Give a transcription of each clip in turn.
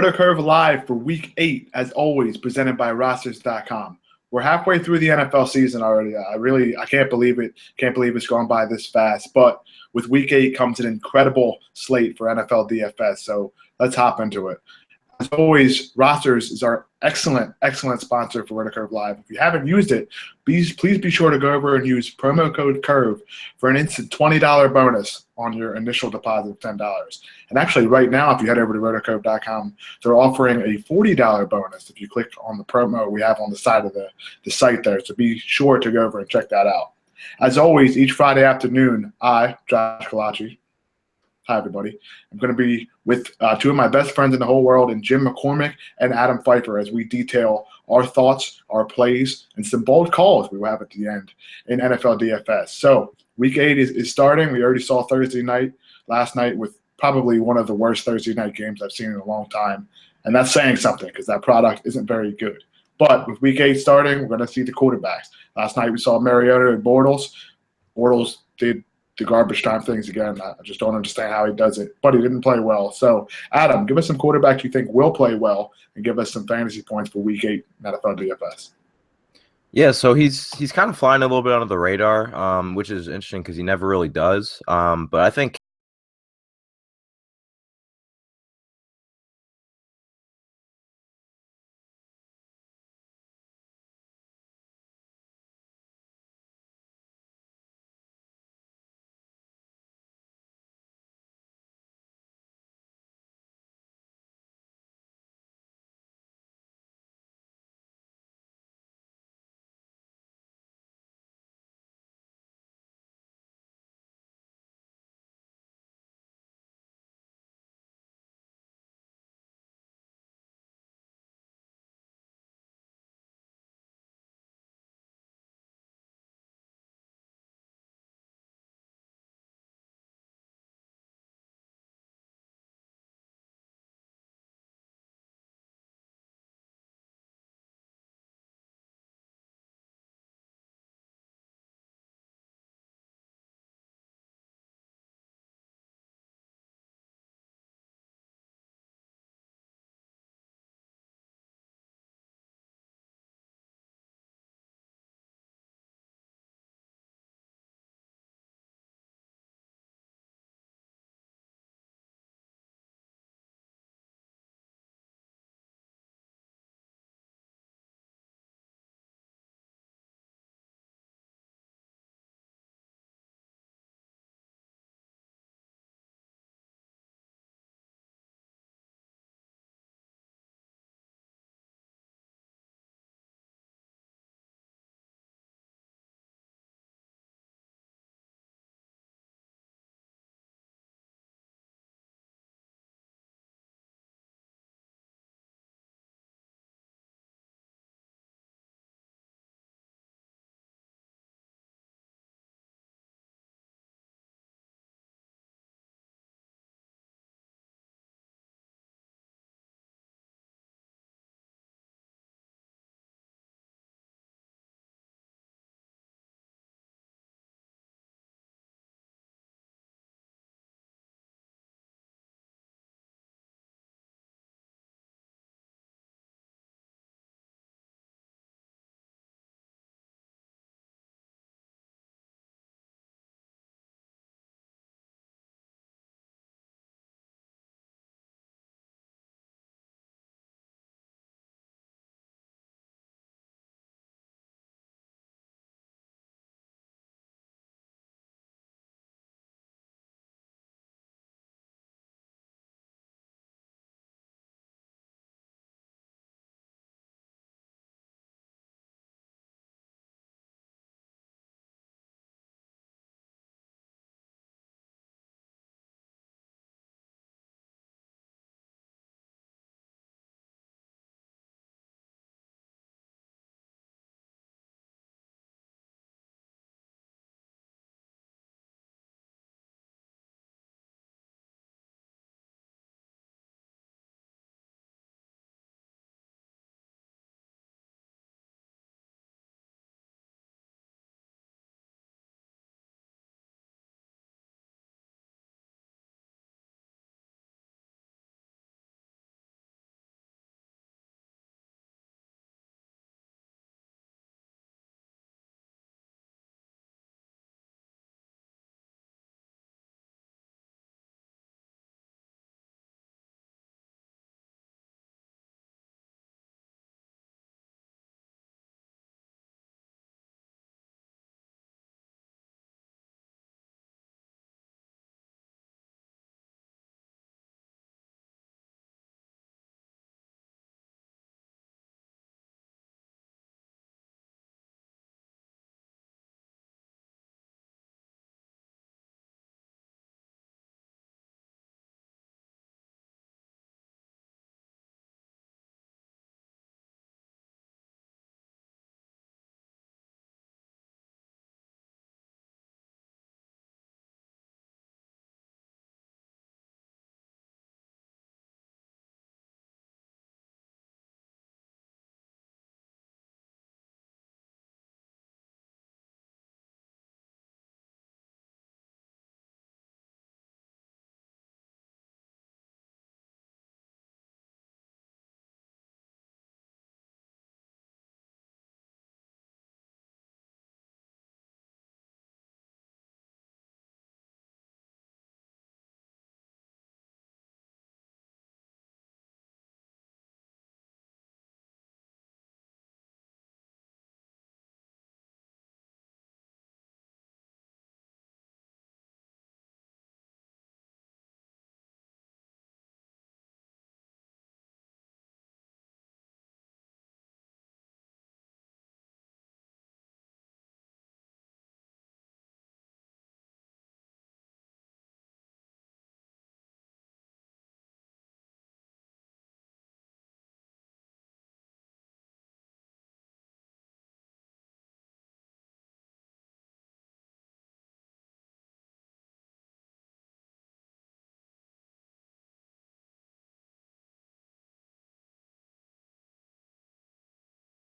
RotoCurve live for Week 8, as always, presented by Rosters.com. We're halfway through the NFL season already. I can't believe it. Can't believe it's gone by this fast. But with Week 8 comes an incredible slate for NFL DFS. So let's hop into it. As always, Rosters is our excellent sponsor for RotoCurve Live. If you haven't used it, please be sure to go over and use promo code CURVE for an instant $20 bonus on your initial deposit of $10. And actually, right now, if you head over to rotocurve.com, they're offering a $40 bonus if you click on the promo we have on the side of the site there. So be sure to go over and check that out. As always, each Friday afternoon, I, Josh Kalachi, hi, everybody. I'm going to be with two of my best friends in the whole world, and Jim McCormick and Adam Pfeiffer, as we detail our thoughts, our plays, and some bold calls we will have at the end in NFL DFS. So Week 8 is starting. We already saw Thursday night last night with probably one of the worst Thursday night games I've seen in a long time. And that's saying something because that product isn't very good. But with Week 8 starting, we're going to see the quarterbacks. Last night we saw Mariota and Bortles. Bortles did the garbage time things again. I just don't understand how he does it, but he didn't play well. So, Adam, give us some quarterbacks you think will play well and give us some fantasy points for Week 8 in NFL DFS. Yeah, so he's kind of flying a little bit under the radar, which is interesting because he never really does. But I think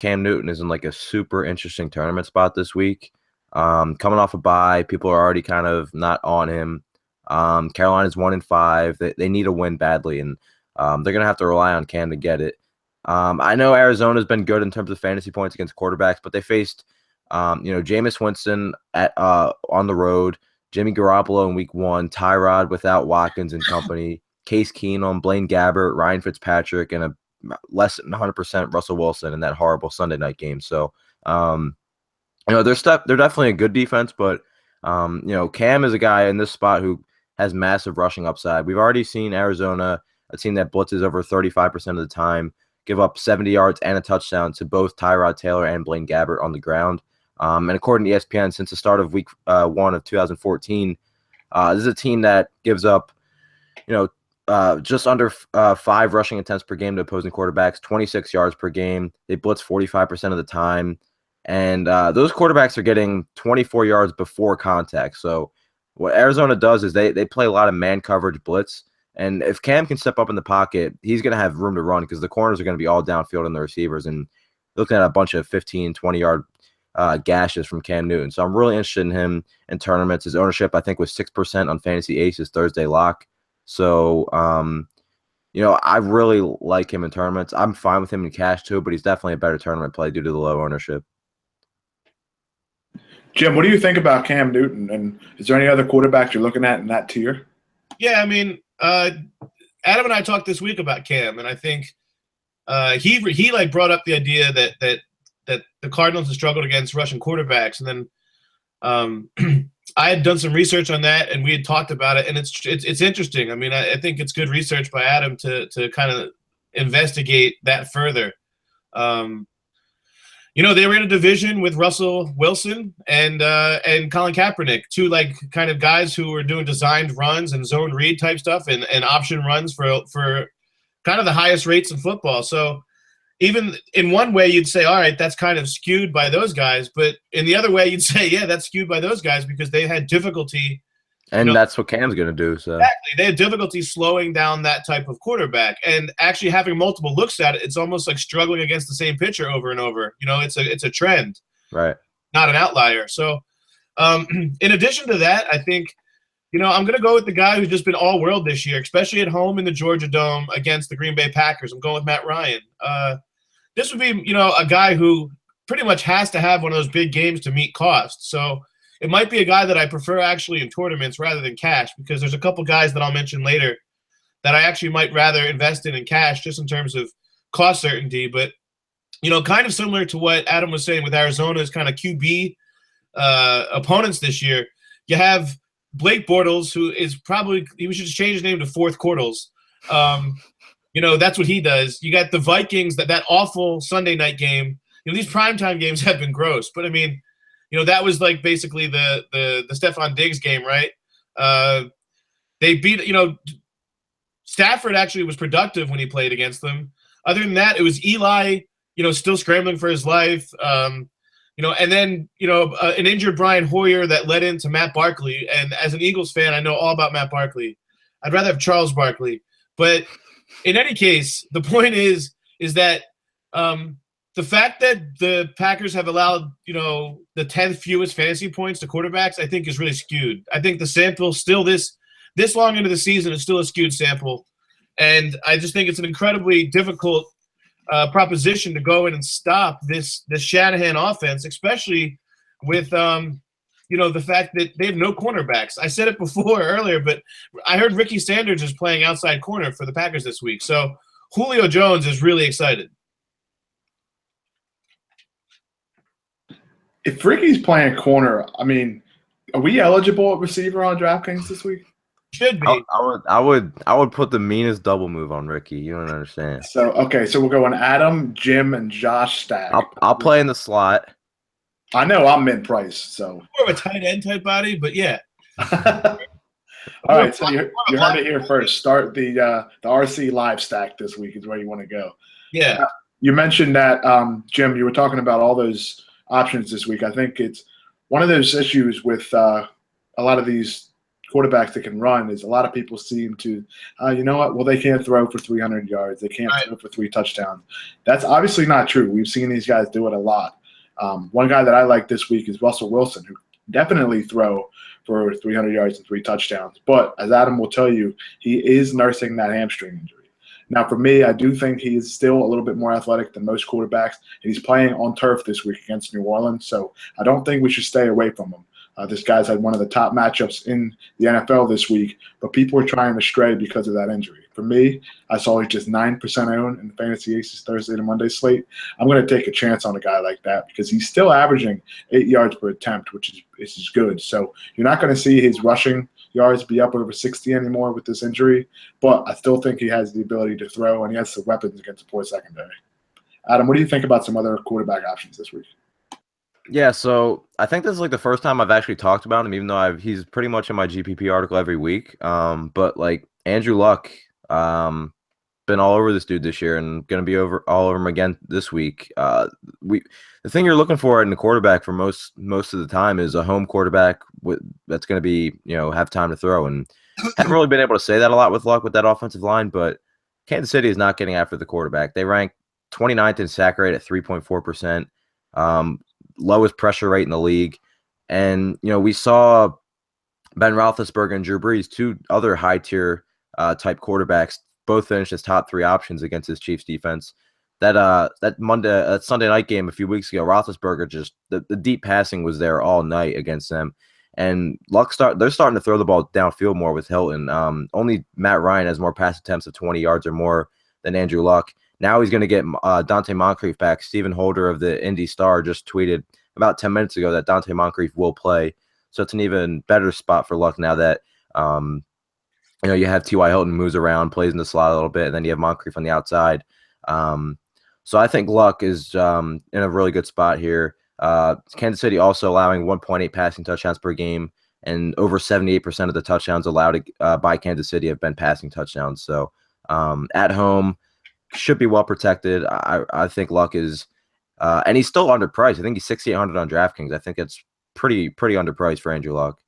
Cam Newton is in like a super interesting tournament spot this week. Coming off a bye, people are already kind of not on him. Carolina's 1-5. They need a win badly, and they're gonna have to rely on Cam to get it. I know Arizona's been good in terms of fantasy points against quarterbacks, but they faced Jameis Winston on the road, Jimmy Garoppolo in week 1, Tyrod without Watkins and company, Case Keenum, Blaine Gabbert, Ryan Fitzpatrick, and a less than 100% Russell Wilson in that horrible Sunday night game. So, they're definitely a good defense, but Cam is a guy in this spot who has massive rushing upside. We've already seen Arizona, a team that blitzes over 35% of the time, give up 70 yards and a touchdown to both Tyrod Taylor and Blaine Gabbert on the ground. And according to ESPN, since the start of week 1 of 2014, this is a team that gives up, just under 5 rushing attempts per game to opposing quarterbacks, 26 yards per game. They blitz 45% of the time. And those quarterbacks are getting 24 yards before contact. So what Arizona does is they play a lot of man coverage blitz. And if Cam can step up in the pocket, he's going to have room to run because the corners are going to be all downfield on the receivers. And looking at a bunch of 15, 20-yard gashes from Cam Newton. So I'm really interested in him in tournaments. His ownership, I think, was 6% on Fantasy Aces Thursday lock. So, I really like him in tournaments. I'm fine with him in cash too, but he's definitely a better tournament play due to the low ownership. Jim, what do you think about Cam Newton? And is there any other quarterbacks you're looking at in that tier? Yeah, I mean, Adam and I talked this week about Cam, and I think he brought up the idea that the Cardinals have struggled against Russian quarterbacks, and then I had done some research on that, and we had talked about it, and it's interesting. I mean, I think it's good research by Adam to kind of investigate that further. They were in a division with Russell Wilson and Colin Kaepernick, two kind of guys who were doing designed runs and zone read type stuff and option runs for kind of the highest rates in football. So even in one way you'd say, all right, that's kind of skewed by those guys. But in the other way you'd say, yeah, that's skewed by those guys because they had difficulty. And that's what Cam's going to do. So exactly. They had difficulty slowing down that type of quarterback and actually having multiple looks at it. It's almost like struggling against the same pitcher over and over. It's a trend, right? Not an outlier. So in addition to that, I think, I'm going to go with the guy who's just been all world this year, especially at home in the Georgia Dome against the Green Bay Packers. I'm going with Matt Ryan. This would be, a guy who pretty much has to have one of those big games to meet cost. So it might be a guy that I prefer actually in tournaments rather than cash because there's a couple guys that I'll mention later that I actually might rather invest in cash just in terms of cost certainty. But, kind of similar to what Adam was saying with Arizona's kind of QB opponents this year, you have Blake Bortles, who is probably – he should just change his name to Fourth Quartles. That's what he does. You got the Vikings, that awful Sunday night game. These primetime games have been gross. But, I mean – that was basically the Stephon Diggs game, right? They beat, Stafford actually was productive when he played against them. Other than that, it was Eli, still scrambling for his life. And then, an injured Brian Hoyer that led into Matt Barkley. And as an Eagles fan, I know all about Matt Barkley. I'd rather have Charles Barkley. But in any case, the point is that the fact that the Packers have allowed, the 10th fewest fantasy points to quarterbacks, I think is really skewed. I think the sample still this long into the season is still a skewed sample. And I just think it's an incredibly difficult proposition to go in and stop this Shanahan offense, especially with, the fact that they have no cornerbacks. I said it before earlier, but I heard Ricky Sanders is playing outside corner for the Packers this week. So Julio Jones is really excited. If Ricky's playing corner, I mean, are we eligible at receiver on DraftKings this week? Should be. I would put the meanest double move on Ricky. You don't understand. So we're going Adam, Jim, and Josh stack. I'll play in the slot. I know I'm mint price, so more of a tight end type body, but yeah. All right, so you heard it here first. Start the RC live stack this week is where you want to go. Yeah. You mentioned that, Jim. You were talking about all those options this week. I think it's one of those issues with a lot of these quarterbacks that can run is a lot of people seem to, you know what? Well, they can't throw for 300 yards. They can't throw for 3 touchdowns. That's obviously not true. We've seen these guys do it a lot. One guy that I like this week is Russell Wilson, who definitely throw for 300 yards and 3 touchdowns. But as Adam will tell you, he is nursing that hamstring injury. Now, for me, I do think he is still a little bit more athletic than most quarterbacks, and he's playing on turf this week against New Orleans, so I don't think we should stay away from him. This guy's had one of the top matchups in the NFL this week, but people are trying to stray because of that injury. For me, I saw he's just 9% owned in the Fantasy Aces Thursday to Monday slate. I'm going to take a chance on a guy like that because he's still averaging 8 yards per attempt, which is good. So you're not going to see his rushing yards be up over 60 anymore with this injury, but I still think he has the ability to throw, and he has the weapons against a poor secondary. Adam, what do you think about some other quarterback options this week? Yeah, so I think this is like the first time I've actually talked about him, even though he's pretty much in my GPP article every week. But like Andrew Luck, been all over this dude this year and going to be all over him again this week. The thing you're looking for in the quarterback for most of the time is a home quarterback that's going to be, have time to throw. And haven't really been able to say that a lot with Luck with that offensive line, but Kansas City is not getting after the quarterback. They rank 29th in sack rate at 3.4%. Lowest pressure rate in the league. And, we saw Ben Roethlisberger and Drew Brees, 2 other high-tier type quarterbacks, both finished as top 3 options against his Chiefs defense. That Sunday night game a few weeks ago, Roethlisberger just the deep passing was there all night against them. And they're starting to throw the ball downfield more with Hilton. Only Matt Ryan has more pass attempts of 20 yards or more than Andrew Luck. Now he's going to get Dante Moncrief back. Stephen Holder of the Indy Star just tweeted about 10 minutes ago that Dante Moncrief will play. So it's an even better spot for Luck now that you have T.Y. Hilton moves around, plays in the slot a little bit, and then you have Moncrief on the outside. So I think Luck is in a really good spot here. Kansas City also allowing 1.8 passing touchdowns per game, and over 78% of the touchdowns allowed by Kansas City have been passing touchdowns. So at home, should be well protected. I think Luck is, and he's still underpriced. I think he's 6,800 on DraftKings. I think it's pretty underpriced for Andrew Luck.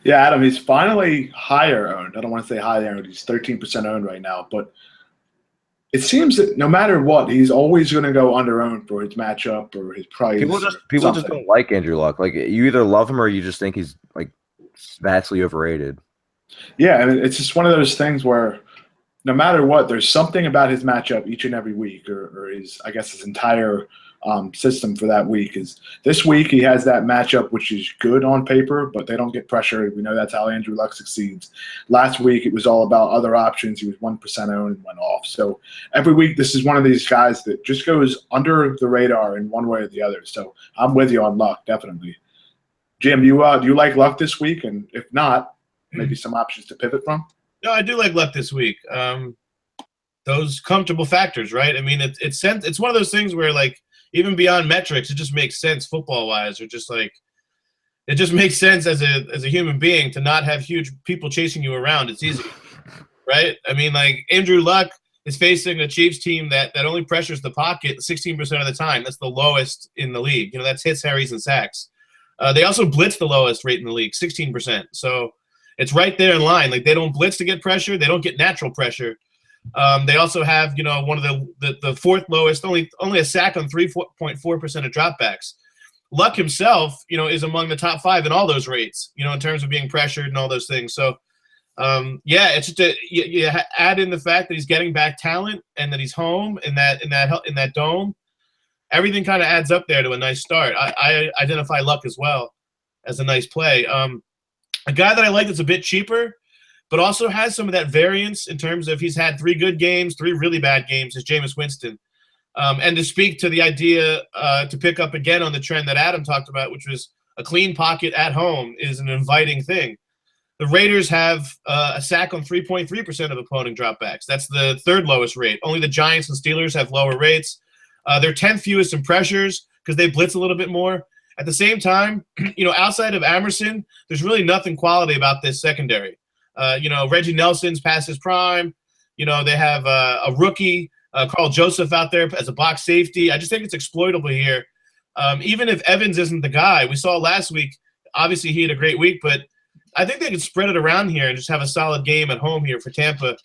Yeah, Adam, he's finally higher owned. I don't want to say higher owned. He's 13% owned right now, but it seems that no matter what, he's always going to go under owned for his matchup or his price. People just don't like Andrew Luck. Like, you either love him or you just think he's like vastly overrated. Yeah, and it's just one of those things where no matter what, there's something about his matchup each and every week, or his entire system for that week. Is this week he has that matchup which is good on paper, but they don't get pressured. We know that's how Andrew Luck succeeds. Last week it was all about other options. He was 1% owned and went off. So every week this is one of these guys that just goes under the radar in one way or the other. So I'm with you on Luck, definitely. Jim, do you like Luck this week? And if not, maybe some options to pivot from? No, I do like Luck this week. Those comfortable factors, right? I mean, it's one of those things where, like, even beyond metrics, it just makes sense football-wise, or just like it just makes sense as a human being to not have huge people chasing you around. It's easy, right? I mean, like, Andrew Luck is facing a Chiefs team that only pressures the pocket 16% of the time. That's the lowest in the league. That's hits, harries, and sacks. They also blitz the lowest rate in the league, 16%. So it's right there in line. Like, they don't blitz to get pressure. They don't get natural pressure. They also have, one of the fourth lowest, only a sack on 3.4% of dropbacks. Luck himself, is among the top 5 in all those rates, in terms of being pressured and all those things. So, it's just you add in the fact that he's getting back talent and that he's home in that dome. Everything kind of adds up there to a nice start. I identify Luck as well as a nice play. A guy that I like that's a bit cheaper, but also has some of that variance in terms of he's had 3 good games, 3 really bad games, is Jameis Winston. And to speak to the idea to pick up again on the trend that Adam talked about, which was a clean pocket at home, is an inviting thing. The Raiders have a sack on 3.3% of opponent dropbacks. That's the 3rd lowest rate. Only the Giants and Steelers have lower rates. They're 10th fewest in pressures because they blitz a little bit more. At the same time, outside of Amerson, there's really nothing quality about this secondary. Reggie Nelson's past his prime. They have a rookie, Carl Joseph, out there as a box safety. I just think it's exploitable here. Even if Evans isn't the guy, we saw last week, obviously he had a great week, but I think they could spread it around here and just have a solid game at home here for Tampa.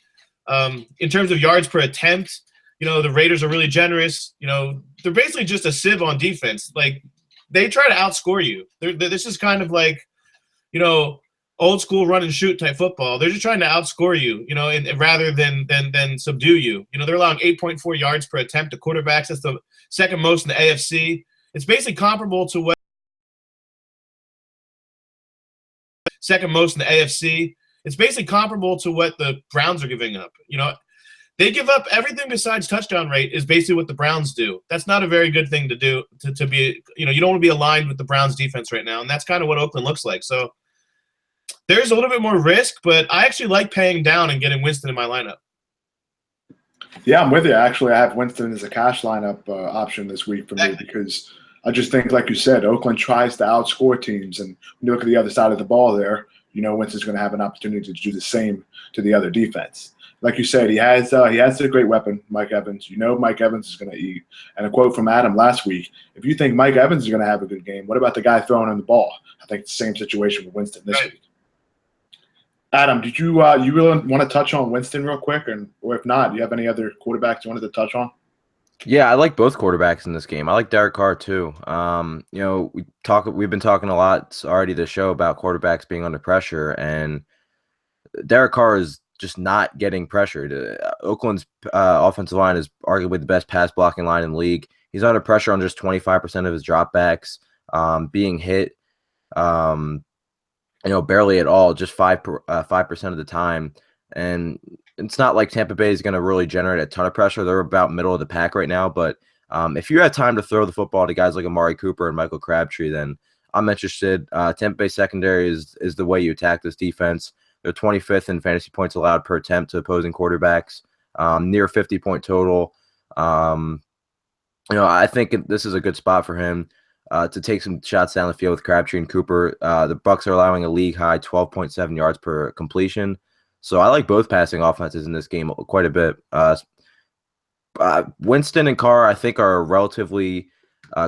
In terms of yards per attempt, the Raiders are really generous. They're basically just a sieve on defense. Like, they try to outscore you. This is kind of like, old school run and shoot type football. They're just trying to outscore you, and rather than subdue you. They're allowing 8.4 yards per attempt to quarterbacks. That's the second most in the AFC. It's basically comparable to what the Browns are giving up. They give up everything besides touchdown rate is basically what the Browns do. That's not a very good thing to do, to be, you don't want to be aligned with the Browns defense right now. And that's kind of what Oakland looks like. So there's a little bit more risk, but I actually like paying down and getting Winston in my lineup. Yeah, I'm with you. Actually, I have Winston as a cash lineup option this week for me because I just think, like you said, Oakland tries to outscore teams. And when you look at the other side of the ball there, Winston's going to have an opportunity to do the same to the other defense. Like you said, he has a great weapon, Mike Evans. Mike Evans is going to eat. And a quote from Adam last week, if you think Mike Evans is going to have a good game, what about the guy throwing him the ball? I think it's the same situation with Winston this week. Adam, did you really want to touch on Winston real quick? Or if not, do you have any other quarterbacks you wanted to touch on? Yeah, I like both quarterbacks in this game. I like Derek Carr too. We've been talking a lot already this show about quarterbacks being under pressure, and Derek Carr is just not getting pressured. Oakland's offensive line is arguably the best pass blocking line in the league. He's under pressure on just 25% of his dropbacks, being hit, barely at all, just 5% of the time. And it's not like Tampa Bay is going to really generate a ton of pressure. They're about middle of the pack right now. But if you have time to throw the football to guys like Amari Cooper and Michael Crabtree, then I'm interested. Tampa Bay secondary is the way you attack this defense. They're 25th in fantasy points allowed per attempt to opposing quarterbacks, near 50-point total. I think this is a good spot for him to take some shots down the field with Crabtree and Cooper. The Bucs are allowing a league high 12.7 yards per completion. So I like both passing offenses in this game quite a bit. Winston and Carr, I think, are relatively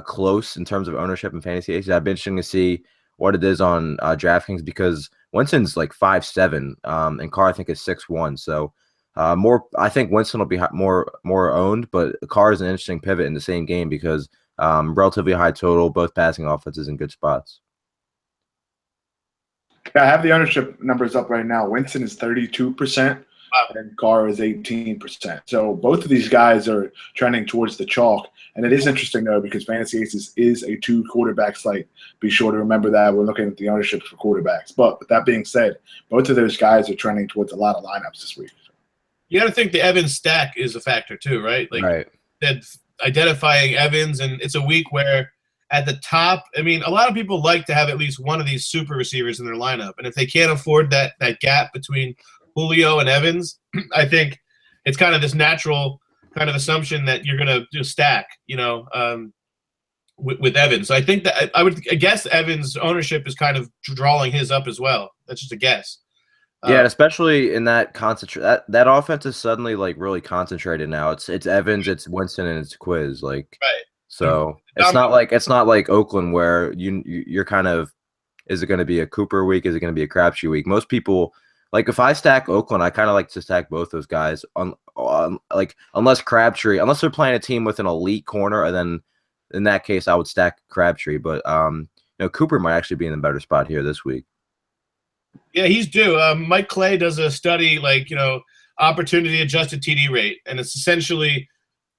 close in terms of ownership and fantasy aces. I've been interesting to see what it is on DraftKings because Winston's like 5'7", and Carr I think is 6'1". So I think Winston will be more owned, but Carr is an interesting pivot in the same game because relatively high total, both passing offenses in good spots. Yeah, I have the ownership numbers up right now. Winston is 32%, and Carr is 18%. So both of these guys are trending towards the chalk. And it is interesting, though, because Fantasy Aces is a 2-quarterback slate. Be sure to remember that. We're looking at the ownership for quarterbacks. But with that being said, both of those guys are trending towards a lot of lineups this week. You got to think the Evans stack is a factor, too, right? Right. Identifying Evans, and it's a week where at the top, a lot of people like to have at least one of these super receivers in their lineup. And if they can't afford that gap between Julio and Evans, I think it's kind of this natural kind of assumption that you're going to just stack, with Evans. So I think that I would guess Evans' ownership is kind of drawing his up as well. That's just a guess. Yeah, especially in that that offense is suddenly like really concentrated now. It's Evans, it's Winston, and it's Quiz. Right. So it's not like Oakland where you're kind of, is it going to be a Cooper week? Is it going to be a Crabtree week? Most people, like if I stack Oakland, I kind of like to stack both those guys unless they're playing a team with an elite corner, and then in that case I would stack Crabtree. But Cooper might actually be in a better spot here this week. Yeah, he's due. Mike Clay does a study opportunity adjusted TD rate, and it's essentially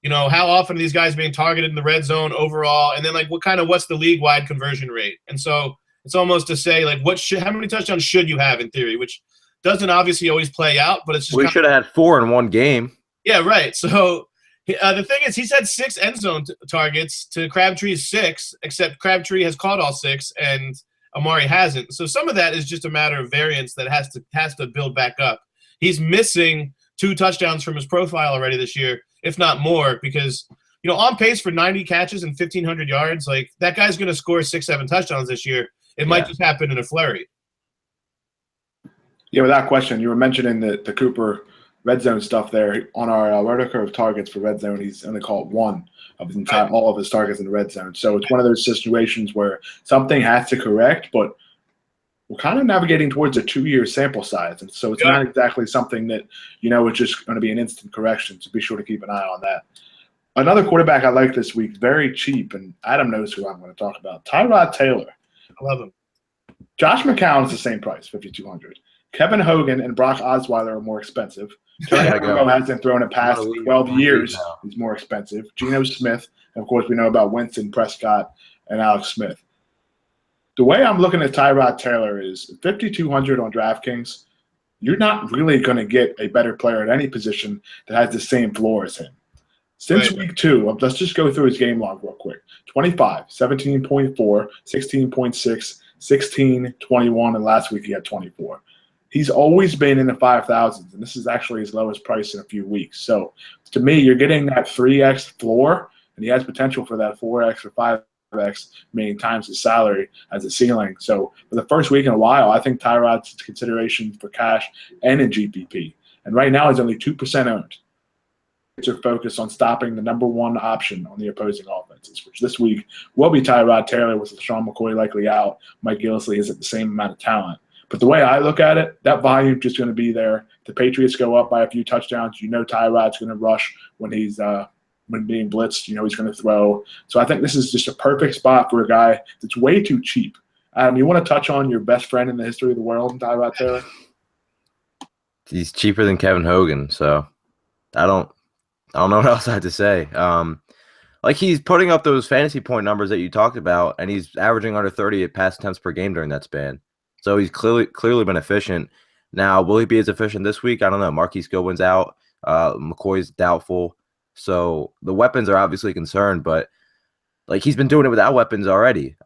how often are these guys being targeted in the red zone overall, and then what's the league wide conversion rate? And so it's almost to say how many touchdowns should you have in theory, which doesn't obviously always play out, but it's just we should have had 4 in one game. Yeah, right. So the thing is, he's had 6 end zone targets to Crabtree's 6, except Crabtree has caught all 6 and Amari hasn't. So some of that is just a matter of variance that has to build back up. He's missing 2 touchdowns from his profile already this year, if not more, because on pace for 90 catches and 1,500 yards, that guy's going to score 6-7 touchdowns this year. It might just happen in a flurry. Yeah, without question. You were mentioning the Cooper red zone stuff there. On our RotoCurve targets for red zone, he's only caught 1 of his all of his targets in the red zone. So it's one of those situations where something has to correct, but we're kind of navigating towards a 2-year sample size. And so it's not exactly something that, it's just going to be an instant correction. So be sure to keep an eye on that. Another quarterback I like this week, very cheap, and Adam knows who I'm going to talk about, Tyrod Taylor. I love him. Josh McCown is the same price, $5,200. Kevin Hogan and Brock Osweiler are more expensive. Tony Romo hasn't thrown in past 12 years. He's more expensive. Geno Smith, and of course we know about Winston, Prescott, and Alex Smith. The way I'm looking at Tyrod Taylor is $5,200 on DraftKings. You're not really going to get a better player at any position that has the same floor as him. Since week 2, let's just go through his game log real quick. 25, 17.4, 16.6, 16, 21, and last week he had 24. He's always been in the 5,000s, and this is actually his lowest price in a few weeks. So to me, you're getting that 3x floor, and he has potential for that 4x or 5x, meaning times his salary as a ceiling. So for the first week in a while, I think Tyrod's consideration for cash and in GPP. And right now he's only 2% owned. Are focused on stopping the number one option on the opposing offenses, which this week will be Tyrod Taylor with LaShawn McCoy likely out. Mike Gillislee isn't the same amount of talent. But the way I look at it, that volume just going to be there. The Patriots go up by a few touchdowns. Tyrod's going to rush when he's when being blitzed. He's going to throw. So I think this is just a perfect spot for a guy that's way too cheap. You want to touch on your best friend in the history of the world, Tyrod Taylor? He's cheaper than Kevin Hogan, so I don't know what else I have to say. He's putting up those fantasy point numbers that you talked about, and he's averaging under 30 pass attempts per game during that span. So he's clearly been efficient. Now, will he be as efficient this week? I don't know. Marquise Goodwin's out. McCoy's doubtful. So the weapons are obviously concerned, but he's been doing it without weapons already.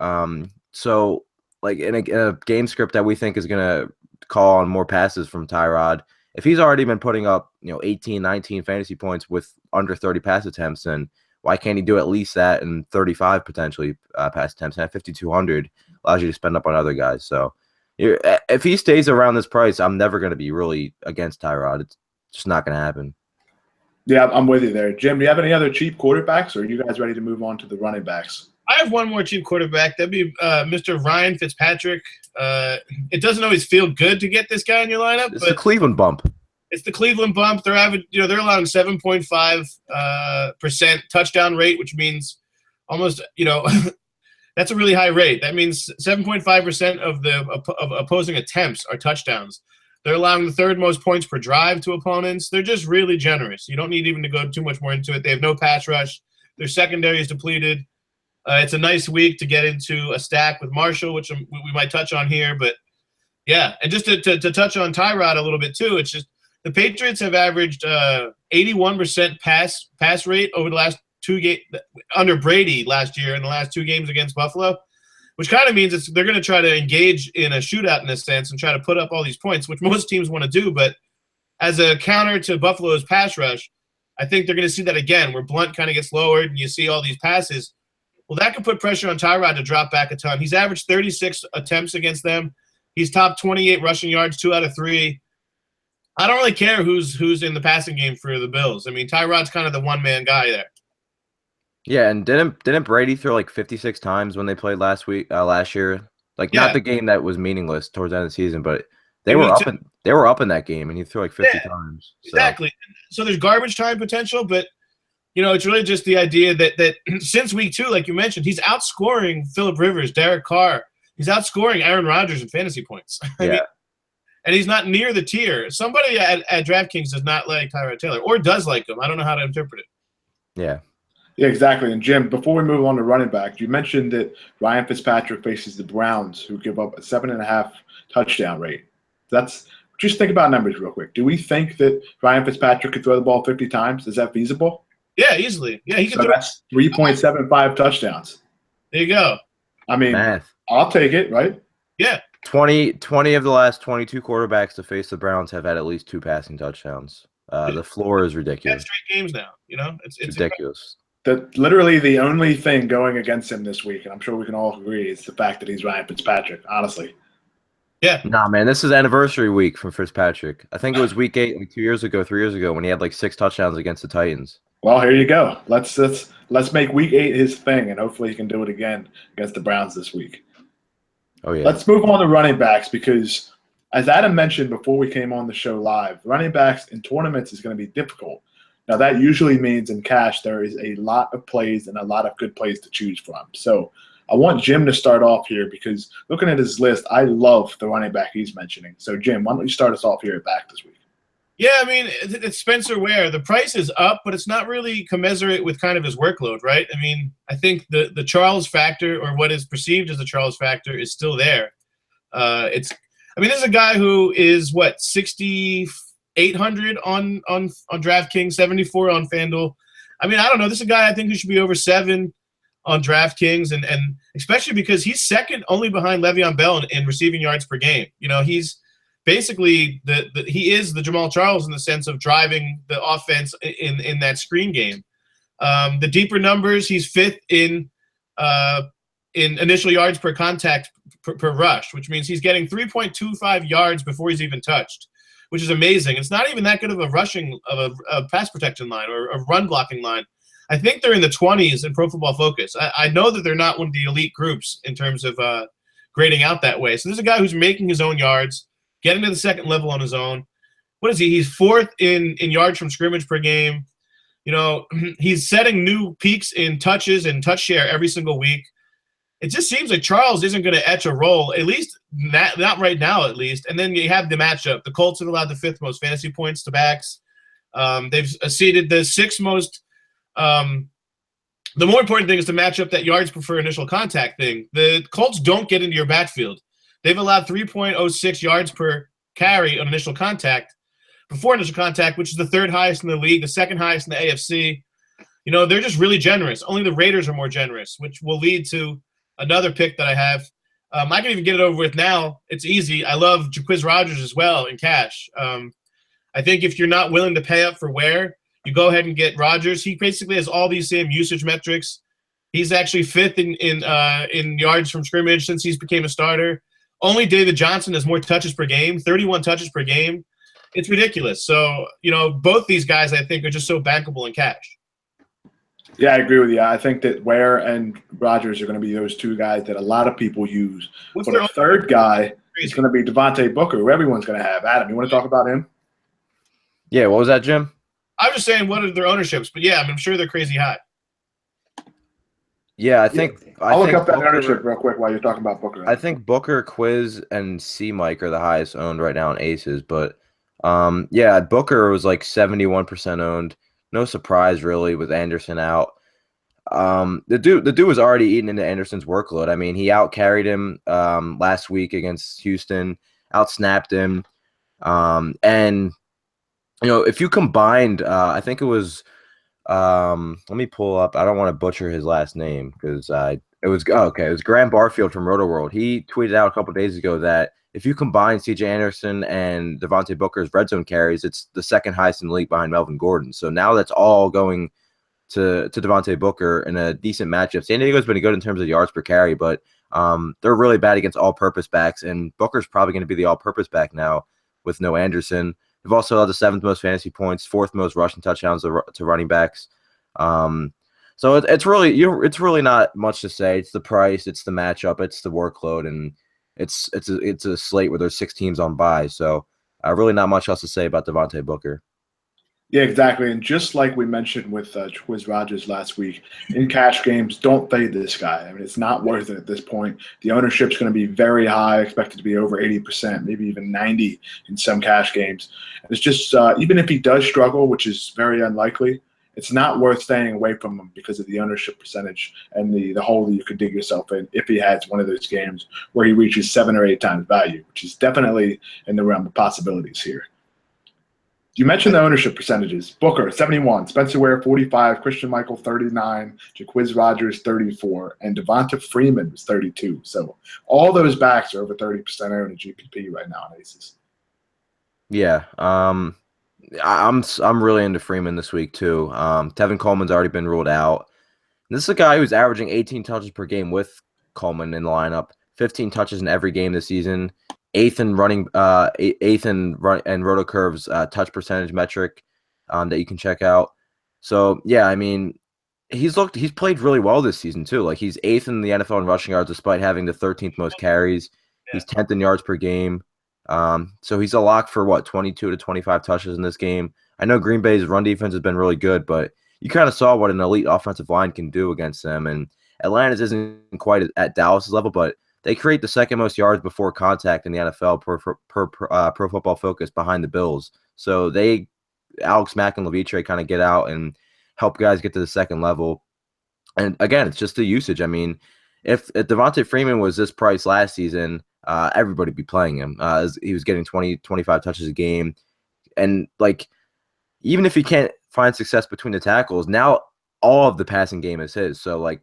So in a game script that we think is going to call on more passes from Tyrod, if he's already been putting up 18, 19 fantasy points with under 30 pass attempts, then why can't he do at least that and 35 potentially pass attempts? And at 5,200 allows you to spend up on other guys. So if he stays around this price, I'm never going to be really against Tyrod. It's just not going to happen. Yeah, I'm with you there. Jim, do you have any other cheap quarterbacks, or are you guys ready to move on to the running backs? I have one more cheap quarterback. That'd be Mr. Ryan Fitzpatrick. It doesn't always feel good to get this guy in your lineup. It's the Cleveland bump. It's the Cleveland bump. They're allowing 7.5% touchdown rate, which means almost that's a really high rate. That means 7.5% of opposing attempts are touchdowns. They're allowing the third most points per drive to opponents. They're just really generous. You don't need even to go too much more into it. They have no pass rush. Their secondary is depleted. It's a nice week to get into a stack with Marshall, which we might touch on here. But, yeah, and just to touch on Tyrod a little bit too, it's just the Patriots have averaged 81% pass rate over the last 2 games under Brady last year in the last 2 games against Buffalo, which kind of means they're going to try to engage in a shootout in a sense and try to put up all these points, which most teams want to do. But as a counter to Buffalo's pass rush, I think they're going to see that again, where Blunt kind of gets lowered and you see all these passes. Well, that could put pressure on Tyrod to drop back a ton. He's averaged 36 attempts against them. He's top 28 rushing yards, 2 out of 3. I don't really care who's in the passing game for the Bills. I mean, Tyrod's kind of the one-man guy there. Yeah, and didn't Brady throw 56 times when they played last year? Not the game that was meaningless towards the end of the season, but they were up in that game, and he threw 50 times. So. Exactly. So there's garbage time potential, but it's really just the idea that since week 2, like you mentioned, he's outscoring Phillip Rivers, Derek Carr. He's outscoring Aaron Rodgers in fantasy points. Yeah. And he's not near the tier. Somebody at DraftKings does not like Tyrod Taylor, or does like him. I don't know how to interpret it. Yeah. Yeah, exactly. And Jim, before we move on to running back, you mentioned that Ryan Fitzpatrick faces the Browns, who give up a 7.5 touchdown rate. Just think about numbers real quick. Do we think that Ryan Fitzpatrick could throw the ball 50 times? Is that feasible? Yeah, easily. Yeah, he could. So that's 3.75 touchdowns. There you go. I mean, math. I'll take it, right? Yeah. 20 of the last 22 quarterbacks to face the Browns have had at least 2 passing touchdowns. The floor is ridiculous. 10 straight games now. It's ridiculous. Literally the only thing going against him this week, and I'm sure we can all agree, is the fact that he's Ryan Fitzpatrick, honestly. Yeah. Nah, man, this is anniversary week from Fitzpatrick. I think it was week 8, 3 years ago, when he had 6 touchdowns against the Titans. Well, here you go. Let's make week 8 his thing, and hopefully he can do it again against the Browns this week. Oh, yeah. Let's move on to running backs because, as Adam mentioned before we came on the show live, running backs in tournaments is going to be difficult. Now, that usually means in cash there is a lot of plays and a lot of good plays to choose from. So I want Jim to start off here because looking at his list, I love the running back he's mentioning. So, Jim, why don't you start us off here at back this week? Yeah, I mean, it's Spencer Ware. The price is up, but it's not really commensurate with kind of his workload, right? I mean, I think the Charles factor, or what is perceived as the Charles factor, is still there. This is a guy who is, 6,800 on DraftKings, 74 on FanDuel. I mean, I don't know. This is a guy I think who should be over 7 on DraftKings, and especially because he's second only behind Le'Veon Bell in receiving yards per game. You know, he's basically he is the Jamal Charles in the sense of driving the offense in that screen game. The deeper numbers, he's fifth in initial yards per contact per rush, which means he's getting 3.25 yards before he's even touched, which is amazing. It's not even that good of a pass protection line or a run blocking line. I think they're in the 20s in Pro Football Focus. I know that they're not one of the elite groups in terms of grading out that way. So there's a guy who's making his own yards, getting to the second level on his own. What is he? He's fourth in yards from scrimmage per game. You know, he's setting new peaks in touches and touch share every single week. It just seems like Charles isn't going to etch a roll, at least not right now, at least. And then you have the matchup. The Colts have allowed the 5th most fantasy points to backs. They've seeded the 6th most. The more important thing is to match up that yards per initial contact thing. The Colts don't get into your backfield. They've allowed 3.06 yards per carry on initial contact, before initial contact, which is the 3rd highest in the league, the 2nd highest in the AFC. You know, they're just really generous. Only the Raiders are more generous, which will lead to another pick that I have. I can even get it over with now. It's easy. I love Jaquiz Rodgers as well in cash. I think if you're not willing to pay up for Ware, you go ahead and get Rodgers. He basically has all these same usage metrics. He's actually 5th in yards from scrimmage since he's became a starter. Only David Johnson has more touches per game, 31 touches per game. It's ridiculous. So, you know, both these guys I think are just so bankable in cash. Yeah, I agree with you. I think that Ware and Rodgers are going to be those two guys that a lot of people use. But the third guy is going to be Devontae Booker, who everyone's going to have. Adam, you want to talk about him? Yeah, what was that, Jim? I was just saying what are their ownerships, but yeah, I'm sure they're crazy high. Yeah, I think I'll look up that ownership real quick while you're talking about Booker. I think Booker, Quiz, and C-Mike are the highest owned right now in Aces, but yeah, Booker was like 71% owned. No surprise really with Anderson out. The dude was already eating into Anderson's workload. I mean, he out carried him last week against Houston, out snapped him, and you know, if you combined, I think it was. Let me pull up. I don't want to butcher his last name because it was Graham Barfield from RotoWorld. He tweeted out a couple of days ago that if you combine C.J. Anderson and Devontae Booker's red zone carries, it's the 2nd highest in the league behind Melvin Gordon. So now that's all going to Devontae Booker in a decent matchup. San Diego's been good in terms of yards per carry, but they're really bad against all-purpose backs, and Booker's probably going to be the all-purpose back now with no Anderson. They've also had the 7th most fantasy points, 4th most rushing touchdowns to running backs. So it's really not much to say. It's the price, it's the matchup, it's the workload, and it's a slate where there's 6 teams on bye. So really not much else to say about Devontae Booker. Yeah, exactly. And just like we mentioned with Quiz Rodgers last week, in cash games, don't fade this guy. I mean, it's not worth it at this point. The ownership's going to be very high, expected to be over 80%, maybe even 90% in some cash games. And it's just, even if he does struggle, which is very unlikely, it's not worth staying away from him because of the ownership percentage and the hole that you could dig yourself in if he has one of those games where he reaches 7 or 8 times value, which is definitely in the realm of possibilities here. You mentioned the ownership percentages. Booker, 71. Spencer Ware, 45. Christian Michael, 39. Jaquiz Rodgers, 34. And Devonta Freeman was 32. So all those backs are over 30% owned at GPP right now on Aces. Yeah. I'm really into Freeman this week too. Tevin Coleman's already been ruled out. And this is a guy who's averaging 18 touches per game with Coleman in the lineup. 15 touches in every game this season. 8th in RotoCurve's touch percentage metric that you can check out. So yeah, I mean, he's played really well this season too. Like he's 8th in the NFL in rushing yards despite having the 13th most carries. Yeah. He's 10th in yards per game. So he's a lock for 22 to 25 touches in this game. I know Green Bay's run defense has been really good, but you kind of saw what an elite offensive line can do against them. And Atlanta's isn't quite at Dallas's level, but they create the second most yards before contact in the NFL per Pro Football Focus behind the Bills. So Alex Mack and Levitre kind of get out and help guys get to the second level. And again, it's just the usage. I mean, if Devontae Freeman was this price last season, everybody would be playing him. He was getting 20, 25 touches a game. And like, even if he can't find success between the tackles, now all of the passing game is his. So like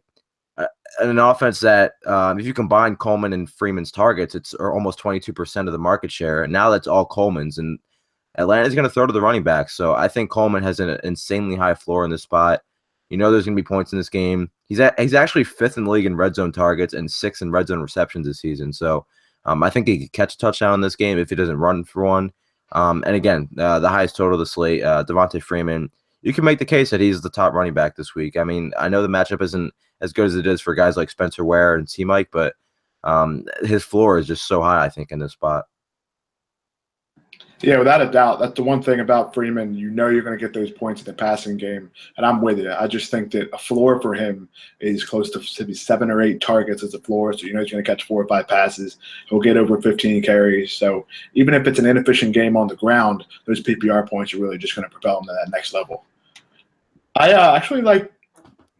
an offense that if you combine Coleman and Freeman's targets, it's almost 22% of the market share. And now that's all Coleman's. And Atlanta's going to throw to the running back. So I think Coleman has an insanely high floor in this spot. You know there's going to be points in this game. He's actually 5th in the league in red zone targets and 6th in red zone receptions this season. So I think he could catch a touchdown in this game if he doesn't run for one. And again, the highest total of the slate, Devontae Freeman. You can make the case that he's the top running back this week. I mean, I know the matchup isn't as good as it is for guys like Spencer Ware and C-Mike, but his floor is just so high, I think, in this spot. Yeah, without a doubt. That's the one thing about Freeman. You know you're going to get those points in the passing game, and I'm with you. I just think that a floor for him is close to maybe 7 or 8 targets as a floor, so you know he's going to catch 4 or 5 passes. He'll get over 15 carries. So even if it's an inefficient game on the ground, those PPR points are really just going to propel him to that next level. I actually want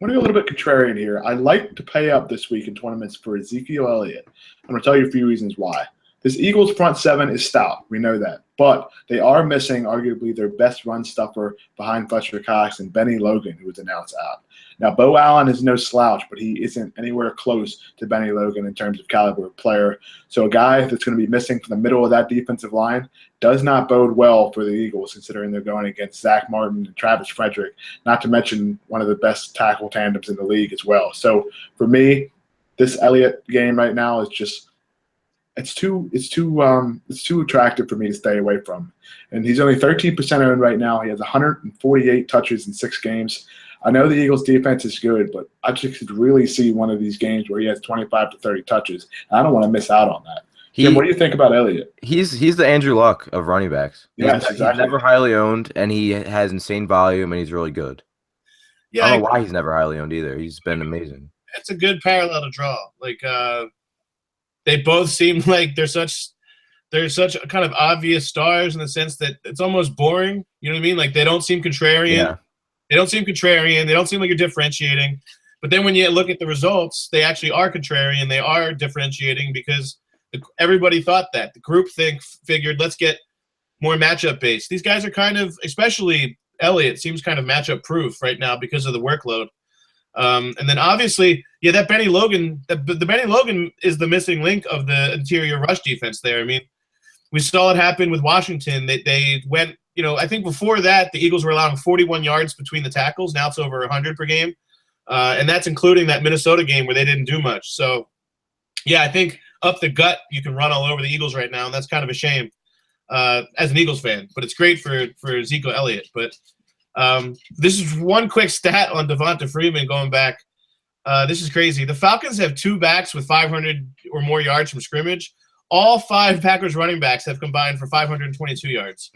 to go a little bit contrarian here. I like to pay up this week in tournaments for Ezekiel Elliott. I'm going to tell you a few reasons why. This Eagles front 7 is stout. We know that. But they are missing arguably their best run stuffer behind Fletcher Cox and Benny Logan, who was announced out. Now, Bo Allen is no slouch, but he isn't anywhere close to Benny Logan in terms of caliber of player. So a guy that's going to be missing from the middle of that defensive line does not bode well for the Eagles, considering they're going against Zach Martin and Travis Frederick, not to mention one of the best tackle tandems in the league as well. So for me, this Elliott game right now is just – it's too attractive for me to stay away from. And he's only 13% owned right now. He has 148 touches in 6 games. I know the Eagles defense is good, but I just could really see one of these games where he has 25 to 30 touches. And I don't want to miss out on that. Jim, what do you think about Elliott? He's the Andrew Luck of running backs. Yes, exactly. He's never highly owned, and he has insane volume, and he's really good. Yeah, I don't know why he's never highly owned either. He's been amazing. It's a good parallel to draw. Like they both seem like they're such kind of obvious stars in the sense that it's almost boring. You know what I mean? Like they don't seem contrarian. Yeah. They don't seem contrarian. They don't seem like you're differentiating. But then when you look at the results, they actually are contrarian. They are differentiating because everybody thought that. The group figured, let's get more matchup based. These guys are kind of, especially Elliott, seems kind of matchup proof right now because of the workload. And then obviously, yeah, that Benny Logan, the Benny Logan is the missing link of the interior rush defense there. I mean, we saw it happen with Washington. They went, I think before that, the Eagles were allowing 41 yards between the tackles. Now it's over 100 per game. And that's including that Minnesota game where they didn't do much. So, yeah, I think up the gut, you can run all over the Eagles right now, and that's kind of a shame as an Eagles fan. But it's great for Ezekiel Elliott. But this is one quick stat on Devonta Freeman going back. This is crazy. The Falcons have 2 backs with 500 or more yards from scrimmage. All 5 Packers running backs have combined for 522 yards.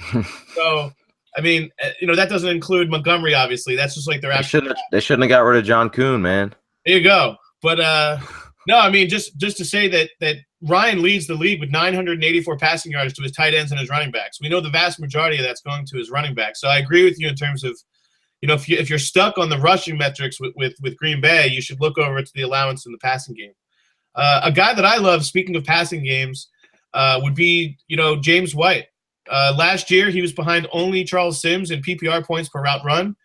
So, I mean, that doesn't include Montgomery, obviously. That's just like their actual. They shouldn't have got rid of John Kuhn, man. There you go. But no, I mean, just to say that Ryan leads the league with 984 passing yards to his tight ends and his running backs. We know the vast majority of that's going to his running backs. So I agree with you in terms of, if you're stuck on the rushing metrics with Green Bay, you should look over to the allowance in the passing game. A guy that I love, speaking of passing games, would be, James White. Last year, he was behind only Charles Sims in PPR points per route run.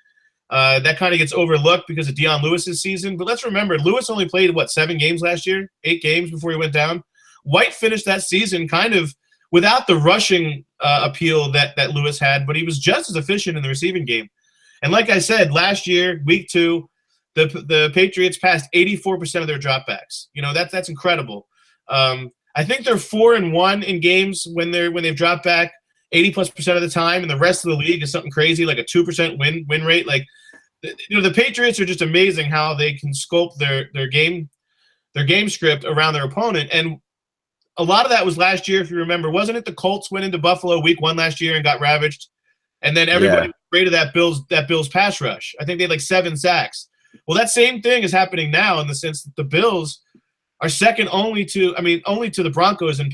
That kind of gets overlooked because of Deion Lewis's season. But let's remember, Lewis only played, 7 games last year? 8 games before he went down. White finished that season kind of without the rushing appeal that Lewis had, but he was just as efficient in the receiving game. And like I said, last year, week 2, the Patriots passed 84% of their dropbacks. That's incredible. I think they're 4-1 in games when they've dropped back 80+% of the time, and the rest of the league is something crazy like a 2% win rate. Like the Patriots are just amazing how they can sculpt their game script around their opponent. And a lot of that was last year, if you remember. Wasn't it the Colts went into Buffalo week 1 last year and got ravaged? And then everybody was afraid of that Bills pass rush. I think they had like 7 sacks. Well, that same thing is happening now in the sense that the Bills are second only to the Broncos in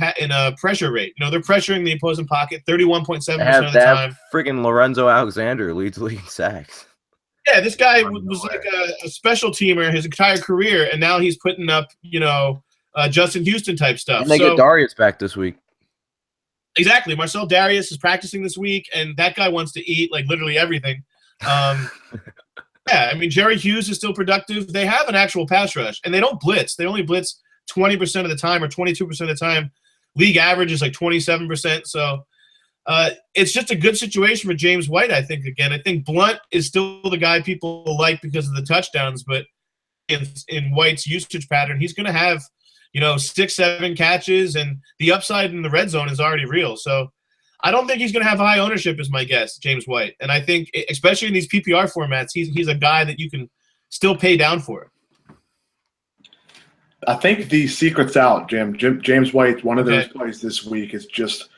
pressure rate. They're pressuring the opposing pocket 31.7% of the time. Friggin' Lorenzo Alexander leads league in sacks. Yeah, this guy was like a special teamer his entire career, and now he's putting up, Justin Houston type stuff. And they get Darius back this week. Exactly. Marcel Darius is practicing this week, and that guy wants to eat like literally everything. Yeah, I mean, Jerry Hughes is still productive. They have an actual pass rush, and they don't blitz. They only blitz 20% of the time or 22% of the time. League average is like 27%. So it's just a good situation for James White, I think, again. I think Blunt is still the guy people like because of the touchdowns, but in White's usage pattern, he's going to have, 6-7 catches, and the upside in the red zone is already real. So I don't think he's going to have high ownership, is my guess, James White. And I think, especially in these PPR formats, he's a guy that you can still pay down for. I think the secret's out, Jim. James White, one of those plays this week, is just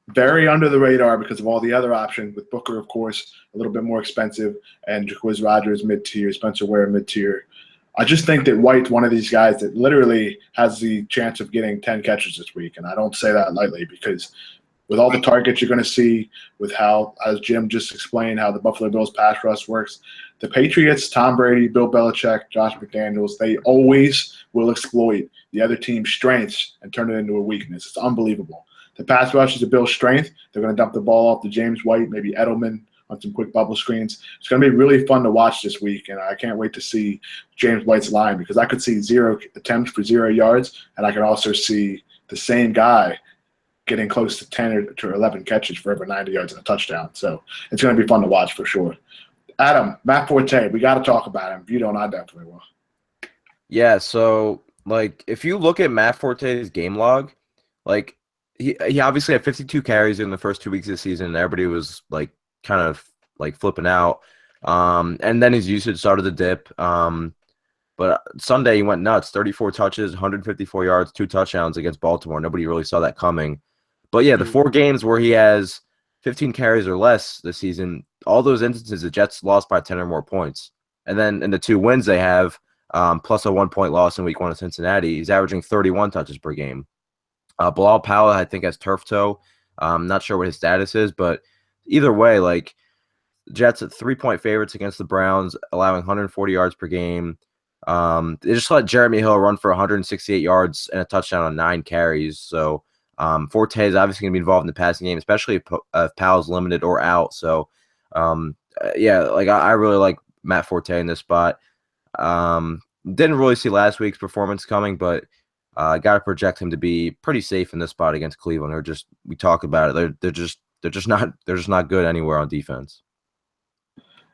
very under the radar because of all the other options. With Booker, of course, a little bit more expensive, and Jacquizz Rodgers mid-tier, Spencer Ware mid-tier. I just think that White's one of these guys that literally has the chance of getting 10 catches this week, and I don't say that lightly because – with all the targets you're going to see, with how, as Jim just explained, how the Buffalo Bills pass rush works, the Patriots, Tom Brady, Bill Belichick, Josh McDaniels, they always will exploit the other team's strengths and turn it into a weakness. It's unbelievable. The pass rush is a Bill's strength. They're going to dump the ball off to James White, maybe Edelman on some quick bubble screens. It's going to be really fun to watch this week, and I can't wait to see James White's line because I could see 0 attempts for 0 yards, and I can also see the same guy getting close to 10 or 11 catches for over 90 yards and a touchdown. So it's going to be fun to watch for sure. Adam, Matt Forte, we got to talk about him. If you don't, I definitely will. Yeah, so, if you look at Matt Forte's game log, he obviously had 52 carries in the first 2 weeks of the season, and everybody was, kind of, flipping out. And then his usage started to dip. But Sunday he went nuts, 34 touches, 154 yards, 2 touchdowns against Baltimore. Nobody really saw that coming. But, yeah, the 4 games where he has 15 carries or less this season, all those instances, the Jets lost by 10 or more points. And then in the 2 wins they have, plus a 1-point loss in week 1 of Cincinnati, he's averaging 31 touches per game. Bilal Powell, I think, has turf toe. Not sure what his status is, but either way, Jets at 3-point favorites against the Browns, allowing 140 yards per game. They just let Jeremy Hill run for 168 yards and a touchdown on 9 carries. So Forte is obviously going to be involved in the passing game, especially if Powell's limited or out. So, I really like Matt Forte in this spot. Didn't really see last week's performance coming, but got to project him to be pretty safe in this spot against Cleveland. We talked about it. They're just not good anywhere on defense.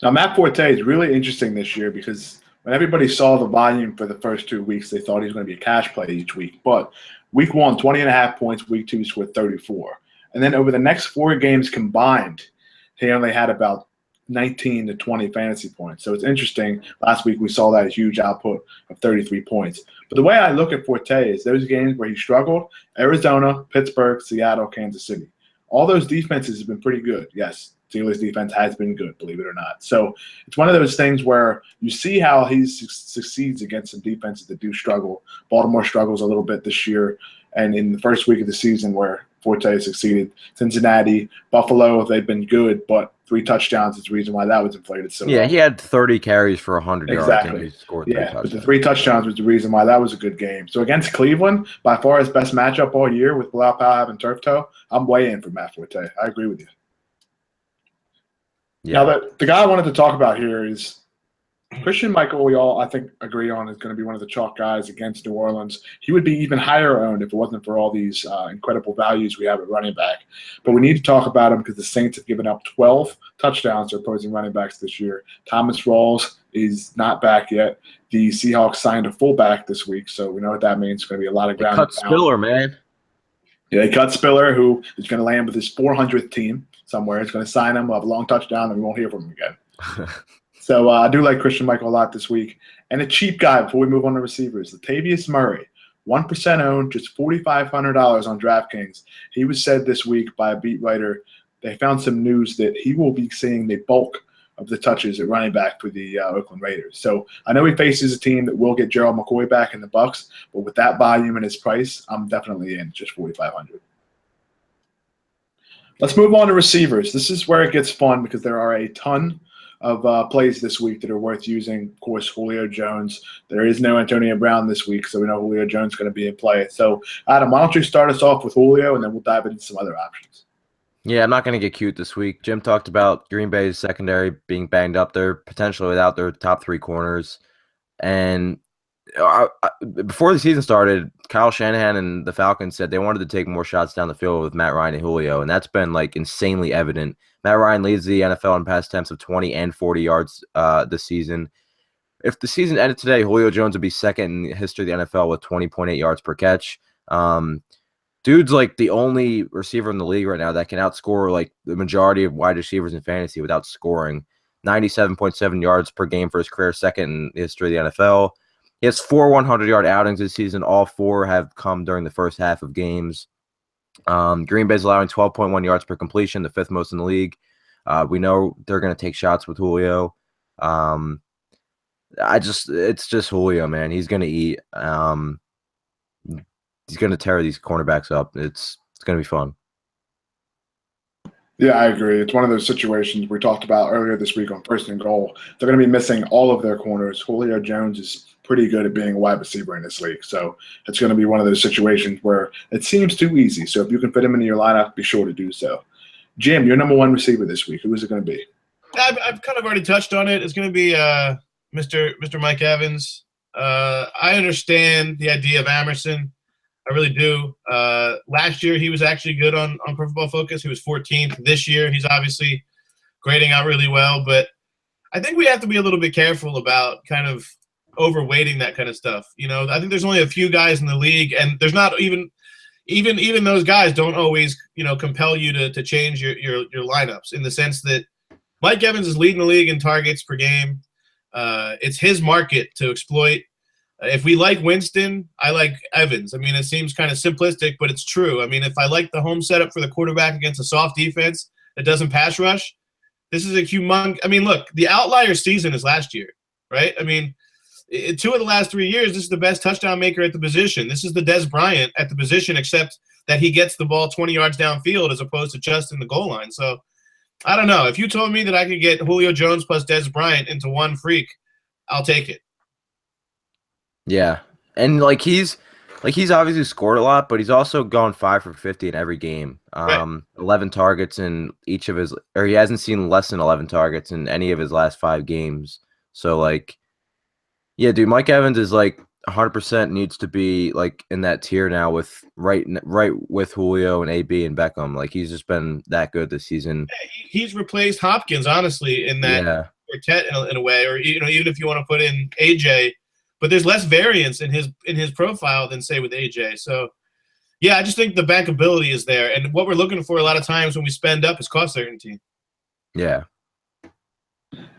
Now, Matt Forte is really interesting this year because when everybody saw the volume for the first 2 weeks, they thought he was going to be a cash play each week. But week 1, 20.5 points. Week 2, he scored 34. And then over the next 4 games combined, he only had about 19 to 20 fantasy points. So it's interesting. Last week we saw that huge output of 33 points. But the way I look at Forte is those games where he struggled, Arizona, Pittsburgh, Seattle, Kansas City. All those defenses have been pretty good. Yes, Steelers defense has been good, believe it or not. So it's one of those things where you see how he succeeds against some defenses that do struggle. Baltimore struggles a little bit this year. And in the first week of the season where Forte succeeded, Cincinnati, Buffalo, they've been good, but 3 touchdowns is the reason why that was inflated. So yeah, he had 30 carries for 100 yards. Exactly. And he scored 3 touchdowns. But the 3 touchdowns was the reason why that was a good game. So against Cleveland, by far his best matchup all year with Bilal Powell having turf toe, I'm way in for Matt Forte. I agree with you. Yeah. Now, the guy I wanted to talk about here is Christian Michael. We all, I think, agree on is going to be one of the chalk guys against New Orleans. He would be even higher owned if it wasn't for all these incredible values we have at running back. But we need to talk about him because the Saints have given up 12 touchdowns to opposing running backs this year. Thomas Rawls is not back yet. The Seahawks signed a fullback this week, so we know what that means. It's going to be a lot of ground. Cut Spiller, man. Yeah, they cut Spiller, who is going to land with his 400th team somewhere. It's going to sign him, we'll have a long touchdown, and we won't hear from him again. So I do like Christian Michael a lot this week. And a cheap guy before we move on to receivers, Latavius Murray, 1% owned, just $4,500 on DraftKings. He was said this week by a beat writer. They found some news that he will be seeing the bulk of the touches at running back for the Oakland Raiders. So I know he faces a team that will get Gerald McCoy back in the Bucs, but with that volume and his price, I'm definitely in just $4,500. Let's move on to receivers. This is where it gets fun because there are a ton of plays this week that are worth using. Of course, Julio Jones. There is no Antonio Brown this week, so we know Julio Jones is going to be in play. So, Adam, why don't you start us off with Julio, and then we'll dive into some other options. Yeah, I'm not going to get cute this week. Jim talked about Green Bay's secondary being banged up. They're potentially without their top 3 corners. And before the season started, Kyle Shanahan and the Falcons said they wanted to take more shots down the field with Matt Ryan and Julio, and that's been like insanely evident. Matt Ryan leads the NFL in pass attempts of 20 and 40 yards this season. If the season ended today, Julio Jones would be second in the history of the NFL with 20.8 yards per catch. Dude's like the only receiver in the league right now that can outscore like the majority of wide receivers in fantasy without scoring. 97.7 yards per game for his career, second in the history of the NFL. He has 4 100-yard outings this season. All 4 have come during the first half of games. Green Bay's allowing 12.1 yards per completion, the 5th most in the league. We know they're going to take shots with Julio. It's just Julio, man. He's going to eat. He's going to tear these cornerbacks up. It's going to be fun. Yeah, I agree. It's one of those situations we talked about earlier this week on First and Goal. They're going to be missing all of their corners. Julio Jones is pretty good at being a wide receiver in this league. So it's going to be one of those situations where it seems too easy. So if you can fit him into your lineup, be sure to do so. Jim, your number 1 receiver this week. Who is it going to be? I've kind of already touched on it. It's going to be Mr. Mike Evans. I understand the idea of Amerson. I really do. Last year, he was actually good on Pro Football Focus. He was 14th. This year, he's obviously grading out really well. But I think we have to be a little bit careful about kind of overweighting that kind of stuff. You know, I think there's only a few guys in the league, and there's not even those guys don't always, you know, compel you to change your lineups in the sense that Mike Evans is leading the league in targets per game. It's his market to exploit. If we like Winston, I like Evans. I mean, it seems kind of simplistic, but it's true. I mean, if I like the home setup for the quarterback against a soft defense that doesn't pass rush, this is a humongous – I mean, look, the outlier season is last year, right? I mean, 2 of the last 3 years, this is the best touchdown maker at the position. This is the Dez Bryant at the position, except that he gets the ball 20 yards downfield as opposed to just in the goal line. So, I don't know. If you told me that I could get Julio Jones plus Dez Bryant into one freak, I'll take it. Yeah, and he's obviously scored a lot, but he's also gone 5 for 50 in every game. Right. 11 targets in each of his, or he hasn't seen less than 11 targets in any of his last 5 games. So yeah, dude, Mike Evans is 100% needs to be in that tier now with right with Julio and AB and Beckham. He's just been that good this season. Yeah, he's replaced Hopkins honestly in that quartet in a way, or even if you want to put in AJ. But there's less variance in his profile than, say, with AJ. So, yeah, I just think the bankability is there. And what we're looking for a lot of times when we spend up is cost certainty. Yeah.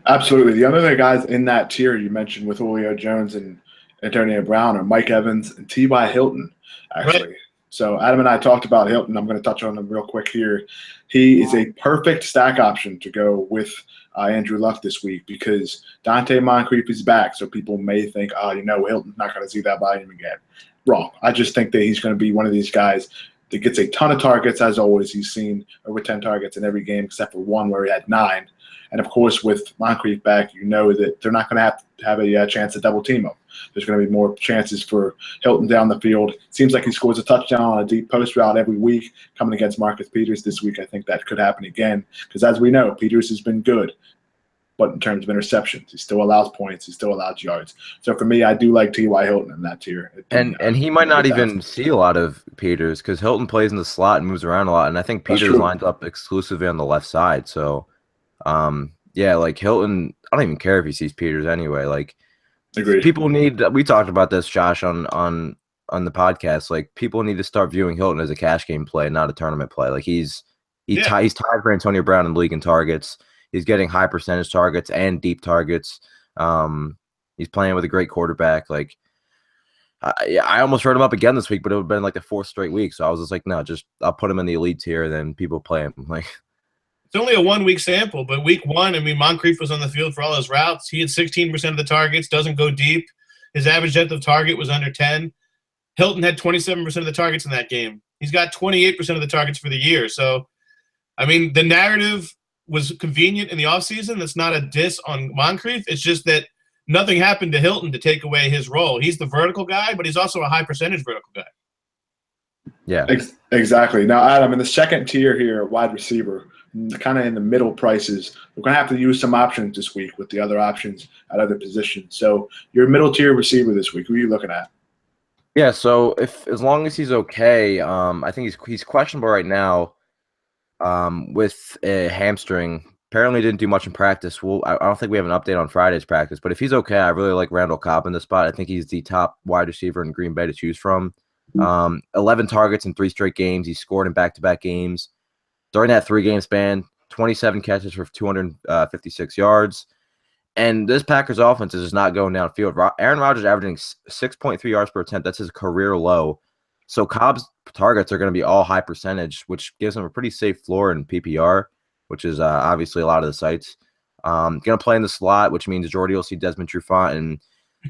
Absolutely. The other guys in that tier you mentioned with Julio Jones and Antonio Brown are Mike Evans and T.Y. Hilton, actually. Right. So Adam and I talked about Hilton. I'm going to touch on him real quick here. He is a perfect stack option to go with Andrew Luck this week because Dante Moncrief is back. So people may think, Hilton's not going to see that volume again. Wrong. I just think that he's going to be one of these guys that gets a ton of targets. As always, he's seen over 10 targets in every game except for one where he had 9. And, of course, with Moncrief back, you know that they're not going to have a chance to double team him. There's going to be more chances for Hilton down the field. It seems like he scores a touchdown on a deep post route every week coming against Marcus Peters this week. I think that could happen again because, as we know, Peters has been good. But in terms of interceptions, he still allows points. He still allows yards. So, for me, I do like T.Y. Hilton in that tier. And he might not even see a lot of Peters because Hilton plays in the slot and moves around a lot. And I think Peters lines up exclusively on the left side. So, Hilton, I don't even care if he sees Peters anyway. Agreed. People need. We talked about this, Josh, on the podcast. People need to start viewing Hilton as a cash game play, not a tournament play. He's tied for Antonio Brown in the league in targets. he's getting high percentage targets and deep targets. He's playing with a great quarterback. Like, I almost wrote him up again this week, but it would have been like the 4th straight week. So I was just like, no, I'll put him in the elite tier, then people play him. Like, it's only a 1-week sample, but week 1, I mean, Moncrief was on the field for all his routes. He had 16% of the targets, doesn't go deep. His average depth of target was under 10. Hilton had 27% of the targets in that game. He's got 28% of the targets for the year. So, I mean, the narrative was convenient in the offseason. That's not a diss on Moncrief. It's just that nothing happened to Hilton to take away his role. He's the vertical guy, but he's also a high percentage vertical guy. Yeah. Exactly. Now, Adam, in the second tier here, wide receiver, kind of in the middle prices, we're going to have to use some options this week with the other options at other positions. So your middle tier receiver this week, who are you looking at? Yeah, so as long as he's okay, I think he's questionable right now with a hamstring. Apparently didn't do much in practice. I don't think we have an update on Friday's practice, but if he's okay, I really like Randall Cobb in this spot. I think he's the top wide receiver in Green Bay to choose from. 11 targets in 3 straight games. He scored in back-to-back games. During that 3-game span, 27 catches for 256 yards. And this Packers offense is just not going downfield. Aaron Rodgers averaging 6.3 yards per attempt. That's his career low. So Cobb's targets are going to be all high percentage, which gives him a pretty safe floor in PPR, which is obviously a lot of the sites. Going to play in the slot, which means Jordy will see Desmond Trufant. And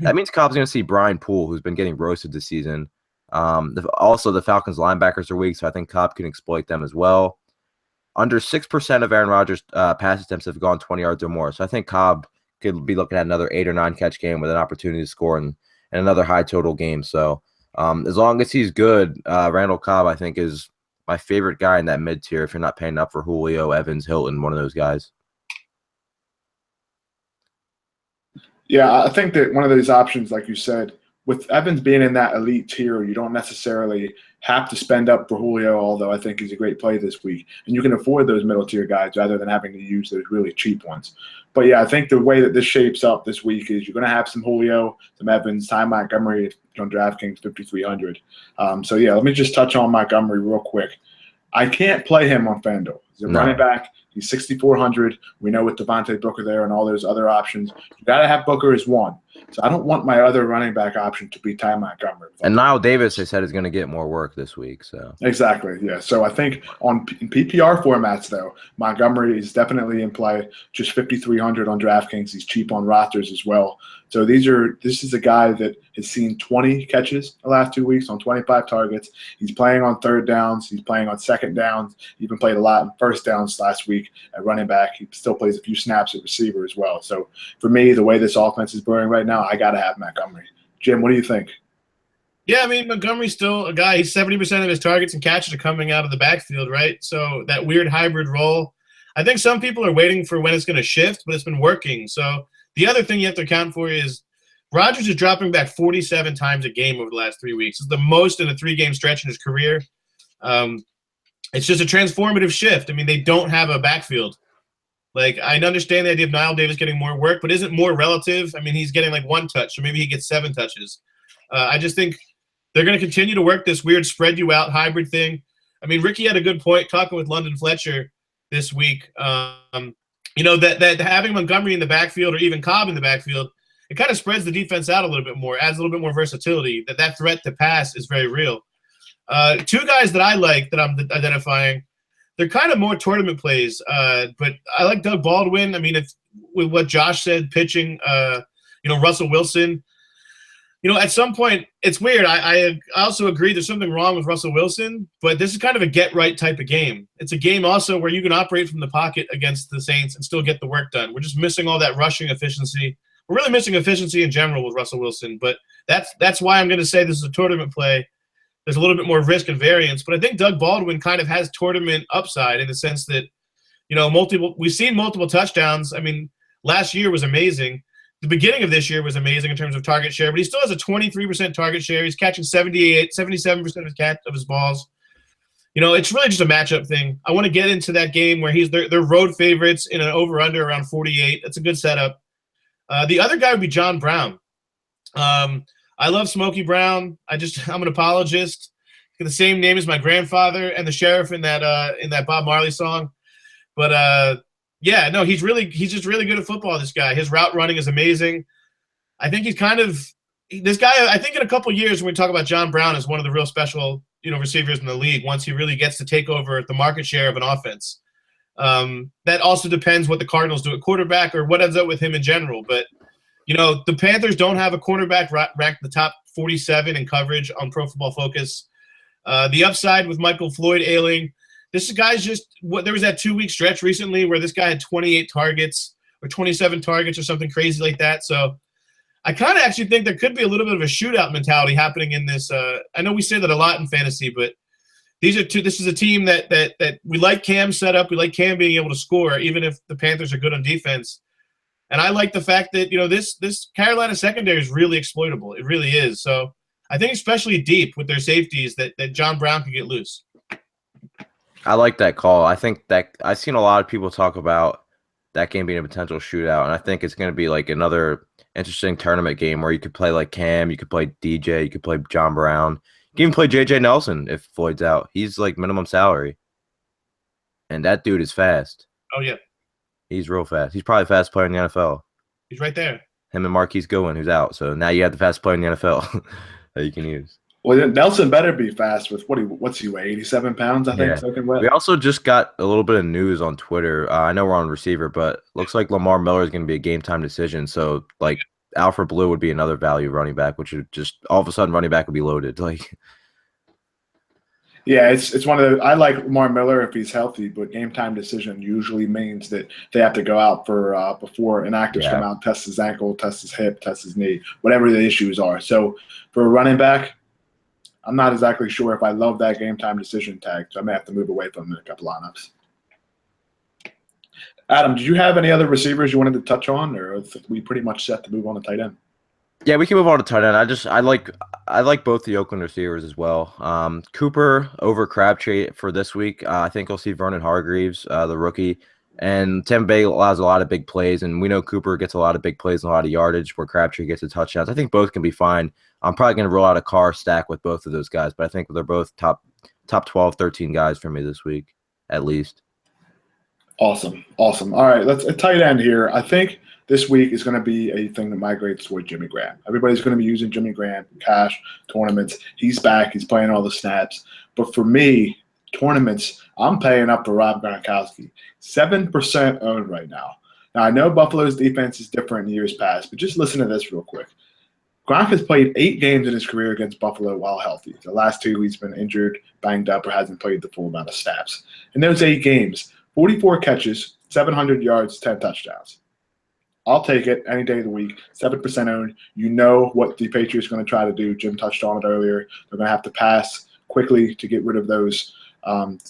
that means Cobb's going to see Brian Poole, who's been getting roasted this season. Also, the Falcons linebackers are weak, so I think Cobb can exploit them as well. Under 6% of Aaron Rodgers' pass attempts have gone 20 yards or more. So I think Cobb could be looking at another 8 or 9 catch game with an opportunity to score and another high total game. So as long as he's good, Randall Cobb, I think, is my favorite guy in that mid tier if you're not paying up for Julio, Evans, Hilton, one of those guys. Yeah, I think that one of those options, like you said, with Evans being in that elite tier, you don't necessarily have to spend up for Julio, although I think he's a great play this week. And you can afford those middle tier guys rather than having to use those really cheap ones. But, yeah, I think the way that this shapes up this week is you're going to have some Julio, some Evans, Ty Montgomery on DraftKings 5,300. So, yeah, let me just touch on Montgomery real quick. I can't play him on FanDuel. He's a running back. He's 6,400. We know with Devontae Booker there and all those other options, you got to have Booker as one. So I don't want my other running back option to be Ty Montgomery. And Niall Davis, they said, is going to get more work this week. So exactly, yeah. So I think in PPR formats, though, Montgomery is definitely in play. Just 5,300 on DraftKings. He's cheap on rosters as well. So this is a guy that has seen 20 catches the last 2 weeks on 25 targets. He's playing on third downs. He's playing on second downs. He even played a lot in first downs last week at running back. He still plays a few snaps at receiver as well. So for me, the way this offense is brewing right now, I got to have Montgomery. Jim, what do you think? Yeah, I mean, Montgomery's still a guy. He's 70% of his targets and catches are coming out of the backfield, right? So that weird hybrid role. I think some people are waiting for when it's going to shift, but it's been working. So the other thing you have to account for is Rodgers is dropping back 47 times a game over the last 3 weeks. It's the most in a 3-game stretch in his career. It's just a transformative shift. I mean, they don't have a backfield. Like, I understand the idea of Niall Davis getting more work, but isn't more relative? I mean, he's getting like 1 touch, so maybe he gets 7 touches. I just think they're going to continue to work this weird spread you out hybrid thing. I mean, Ricky had a good point talking with London Fletcher this week. That having Montgomery in the backfield or even Cobb in the backfield, it kind of spreads the defense out a little bit more, adds a little bit more versatility. That threat to pass is very real. 2 guys that I like that I'm identifying, they're kind of more tournament plays, but I like Doug Baldwin. I mean, with what Josh said, pitching, Russell Wilson. At some point, it's weird. I also agree there's something wrong with Russell Wilson, but this is kind of a get-right type of game. It's a game also where you can operate from the pocket against the Saints and still get the work done. We're just missing all that rushing efficiency. We're really missing efficiency in general with Russell Wilson, but that's why I'm going to say this is a tournament play. There's a little bit more risk and variance, but I think Doug Baldwin kind of has tournament upside in the sense that, we've seen multiple touchdowns. I mean, last year was amazing. The beginning of this year was amazing in terms of target share, but he still has a 23% target share. He's catching 77% of his balls. It's really just a matchup thing. I want to get into that game where they're road favorites in an over-under around 48. That's a good setup. The other guy would be John Brown. I love Smokey Brown. I'm an apologist. Got the same name as my grandfather and the sheriff in that Bob Marley song. But Yeah, no, he's just really good at football, this guy. His route running is amazing. I think he's kind of this guy. I think in a couple years when we talk about John Brown as one of the real special, receivers in the league, once he really gets to take over the market share of an offense. That also depends what the Cardinals do at quarterback or what ends up with him in general. But, the Panthers don't have a cornerback ranked the top 47 in coverage on Pro Football Focus. The upside with Michael Floyd ailing, this guy's there was that 2-week stretch recently where this guy had 28 targets or 27 targets or something crazy like that. So I kind of actually think there could be a little bit of a shootout mentality happening in this. I know we say that a lot in fantasy, but this is a team that we like Cam's setup. We like Cam being able to score, even if the Panthers are good on defense. And I like the fact that, this Carolina secondary is really exploitable. It really is. So I think especially deep with their safeties that John Brown can get loose. I like that call. I think that I've seen a lot of people talk about that game being a potential shootout, and I think it's going to be like another interesting tournament game where you could play like Cam, you could play DJ, you could play John Brown. You can even play J.J. Nelson if Floyd's out. He's like minimum salary. And that dude is fast. Oh, yeah. He's real fast. He's probably the fastest player in the NFL. He's right there. Him and Marquise Goodwin, who's out. So now you have the fastest player in the NFL that you can use. Well, Nelson better be fast with what's he weigh? 87 pounds, I think. Yeah. We also just got a little bit of news on Twitter. I know we're on receiver, but looks like Lamar Miller is going to be a game time decision. So, like, Alfred Blue would be another value running back, which would just all of a sudden running back would be loaded. Like, yeah, it's one of the. I like Lamar Miller if he's healthy, but game time decision usually means that they have to go out for before inactives come out, test his ankle, test his hip, test his knee, whatever the issues are. So for a running back, I'm not exactly sure if I love that game time decision tag, so I may have to move away from him in a couple lineups. Adam, did you have any other receivers you wanted to touch on, or are we pretty much set to move on to tight end? Yeah, we can move on to tight end. I like both the Oakland receivers as well. Cooper over Crabtree for this week. I think we'll see Vernon Hargreaves, the rookie, and Tampa Bay allows a lot of big plays, and we know Cooper gets a lot of big plays and a lot of yardage where Crabtree gets the touchdowns. I think both can be fine. I'm probably going to roll out a car stack with both of those guys, but I think they're both top 12, 13 guys for me this week, at least. Awesome. All right, let's a tight end here. I think this week is going to be a thing that migrates toward Jimmy Graham. Everybody's going to be using Jimmy Graham in cash tournaments. He's back. He's playing all the snaps. But for me, tournaments, I'm paying up for Rob Gronkowski. 7% owned right now. Now, I know Buffalo's defense is different in years past, but just listen to this real quick. Gronk has played 8 games in his career against Buffalo while healthy. The last 2, he's been injured, banged up, or hasn't played the full amount of snaps. In those 8 games, 44 catches, 700 yards, 10 touchdowns. I'll take it any day of the week. 7% owned. You know what the Patriots are going to try to do. Jim touched on it earlier. They're going to have to pass quickly to get rid of those,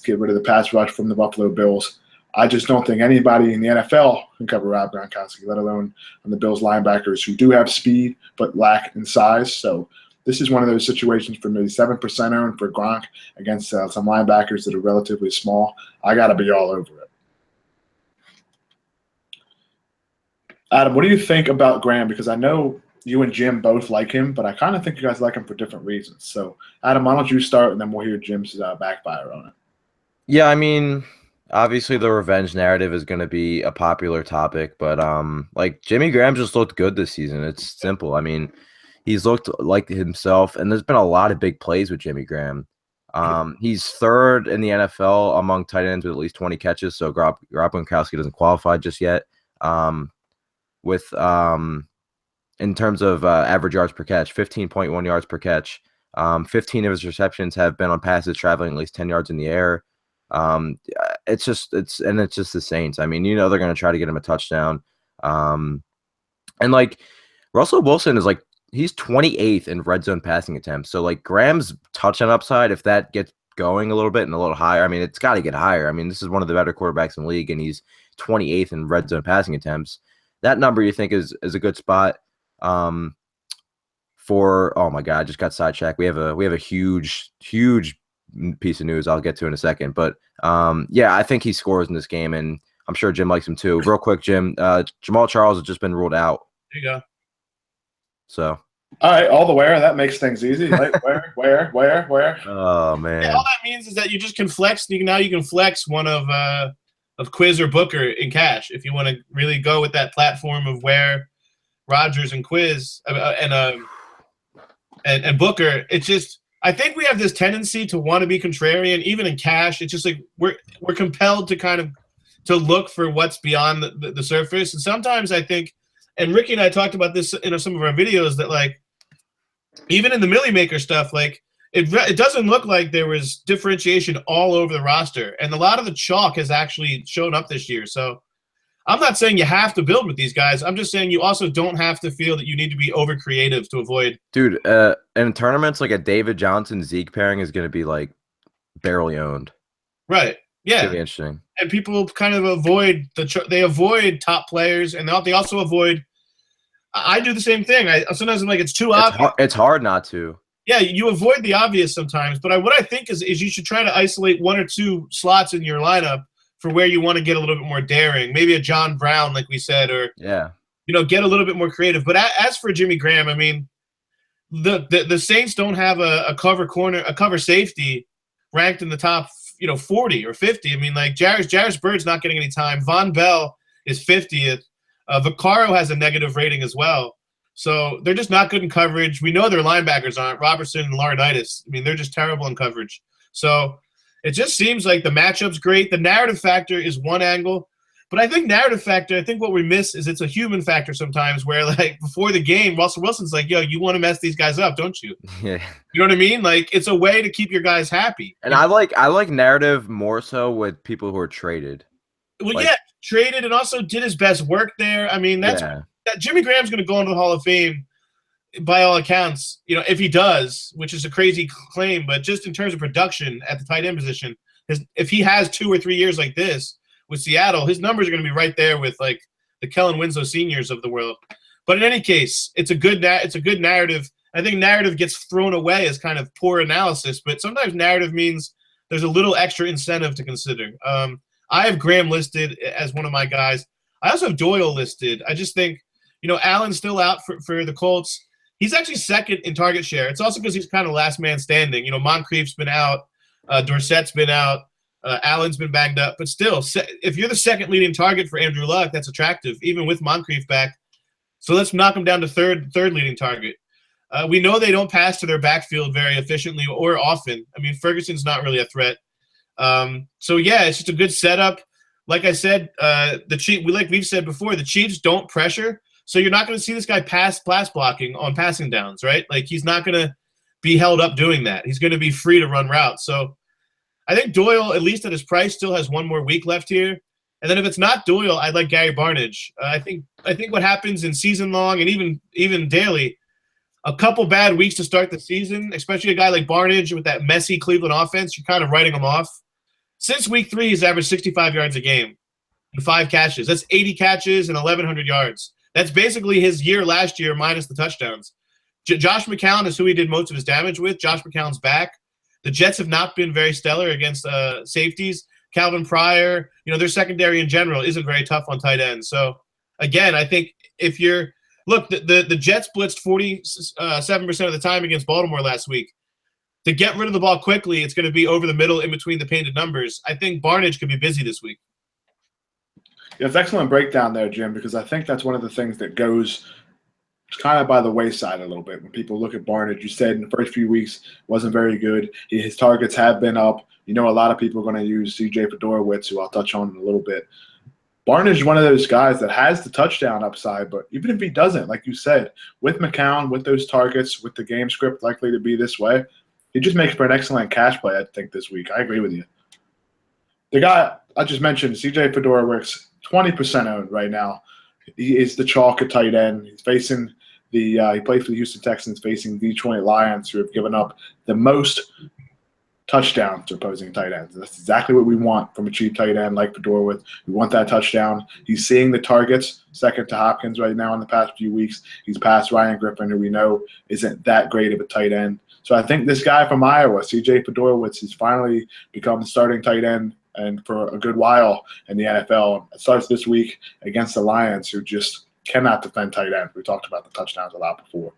get rid of the pass rush from the Buffalo Bills. I just don't think anybody in the NFL can cover Rob Gronkowski, let alone on the Bills linebackers who do have speed but lack in size. So this is one of those situations for me. 7% owned for Gronk against some linebackers that are relatively small. I got to be all over it. Adam, what do you think about Graham? Because I know you and Jim both like him, but I kind of think you guys like him for different reasons. So, Adam, why don't you start, and then we'll hear Jim's backfire on it. Yeah, I mean, obviously the revenge narrative is going to be a popular topic, but like Jimmy Graham just looked good this season. It's simple. I mean, he's looked like himself, and there's been a lot of big plays with Jimmy Graham. He's third in the NFL among tight ends with at least 20 catches, so Rob Gronkowski doesn't qualify just yet. In terms of average yards per catch, 15.1 yards per catch. 15 of his receptions have been on passes traveling at least 10 yards in the air. It's just the Saints. I mean, they're going to try to get him a touchdown. And like Russell Wilson is like, he's 28th in red zone passing attempts. So like Graham's touchdown upside, if that gets going a little bit and a little higher, I mean, it's got to get higher. I mean, this is one of the better quarterbacks in the league, and he's 28th in red zone passing attempts. That number you think is a good spot for, oh my God, I just got sidetracked. We have a huge piece of news I'll get to in a second. But yeah, I think he scores in this game, and I'm sure Jim likes him too. Real quick, Jim, Jamal Charles has just been ruled out. There you go. So. All right, all the where, that makes things easy. Like where? Oh man. Yeah, all that means is that you just can flex. You can flex one of Quiz or Booker in cash if you want to really go with that platform of where Rodgers and Quiz and Booker. It's just I think we have this tendency to want to be contrarian even in cash. It's just like we're compelled to kind of to look for what's beyond the surface. And sometimes I think, and Ricky and I talked about this in some of our videos, that like even in the Millie Maker stuff, like it doesn't look like there was differentiation all over the roster. And a lot of the chalk has actually shown up this year. So I'm not saying you have to build with these guys. I'm just saying you also don't have to feel that you need to be over creative to avoid. Dude, in tournaments, like a David Johnson Zeke pairing is going to be like barely owned. Right. Yeah. It's gonna be interesting. And people kind of avoid they avoid top players, and they also avoid. I do the same thing. Sometimes I'm like, it's too obvious. It's hard not to. Yeah, you avoid the obvious sometimes. But what I think is you should try to isolate one or two slots in your lineup for where you want to get a little bit more daring. Maybe a John Brown, like we said, or get a little bit more creative. But as for Jimmy Graham, I mean, the Saints don't have a cover safety ranked in the top 40 or 50. I mean, like Jarris Bird's not getting any time. Von Bell is 50th. Vaccaro has a negative rating as well. So they're just not good in coverage. We know their linebackers aren't. Robertson and Laurinaitis. I mean, they're just terrible in coverage. So it just seems like the matchup's great. The narrative factor is one angle. But I think what we miss is it's a human factor sometimes where, like, before the game, Russell Wilson's like, yo, you want to mess these guys up, don't you? Yeah. You know what I mean? Like, it's a way to keep your guys happy. And I like narrative more so with people who are traded. Well, traded and also did his best work there. I mean, that Jimmy Graham's going to go into the Hall of Fame by all accounts, if he does, which is a crazy claim, but just in terms of production at the tight end position, if he has 2 or 3 years like this with Seattle, his numbers are going to be right there with like the Kellen Winslow seniors of the world. But in any case, it's a good narrative. I think narrative gets thrown away as kind of poor analysis, but sometimes narrative means there's a little extra incentive to consider. I have Graham listed as one of my guys. I also have Doyle listed. I just think, Allen's still out for the Colts. He's actually second in target share. It's also because he's kind of last man standing. Moncrief's been out. Dorsett's been out. Allen's been banged up. But still, if you're the second leading target for Andrew Luck, that's attractive, even with Moncrief back. So let's knock him down to third leading target. We know they don't pass to their backfield very efficiently or often. I mean, Ferguson's not really a threat. It's just a good setup. Like I said, we've said before, the Chiefs don't pressure. So you're not going to see this guy pass blocking on passing downs, right? Like, he's not going to be held up doing that. He's going to be free to run routes. So I think Doyle, at least at his price, still has one more week left here. And then if it's not Doyle, I'd like Gary Barnidge. I think what happens in season long and even daily, a couple bad weeks to start the season, especially a guy like Barnidge with that messy Cleveland offense, you're kind of writing him off. Since week 3, he's averaged 65 yards a game and 5 catches. That's 80 catches and 1,100 yards. That's basically his year last year minus the touchdowns. Josh McCown is who he did most of his damage with. Josh McCown's back. The Jets have not been very stellar against safeties. Calvin Pryor, their secondary in general isn't very tough on tight ends. So, again, I think if you're – look, the Jets blitzed 47% of the time against Baltimore last week. To get rid of the ball quickly, it's going to be over the middle in between the painted numbers. I think Barnidge could be busy this week. Yeah, it's excellent breakdown there, Jim, because I think that's one of the things that goes kind of by the wayside a little bit. When people look at Barnidge, you said in the first few weeks wasn't very good. His targets have been up. A lot of people are going to use C.J. Fedorowicz, who I'll touch on in a little bit. Barnidge is one of those guys that has the touchdown upside, but even if he doesn't, like you said, with McCown, with those targets, with the game script likely to be this way, he just makes for an excellent cash play, I think, this week. I agree with you. The guy I just mentioned, C.J. Fedorowicz, 20% owned right now. He is the chalk at tight end. He's facing he played for the Houston Texans, facing Detroit Lions, who have given up the most touchdowns to opposing tight ends. That's exactly what we want from a cheap tight end like Fedorowicz. We want that touchdown. He's seeing the targets, second to Hopkins right now in the past few weeks. He's passed Ryan Griffin, who we know isn't that great of a tight end. So I think this guy from Iowa, C.J. Fedorowicz, has finally become the starting tight end and for a good while in the NFL. It starts this week against the Lions, who just cannot defend tight ends. We talked about the touchdowns a lot before.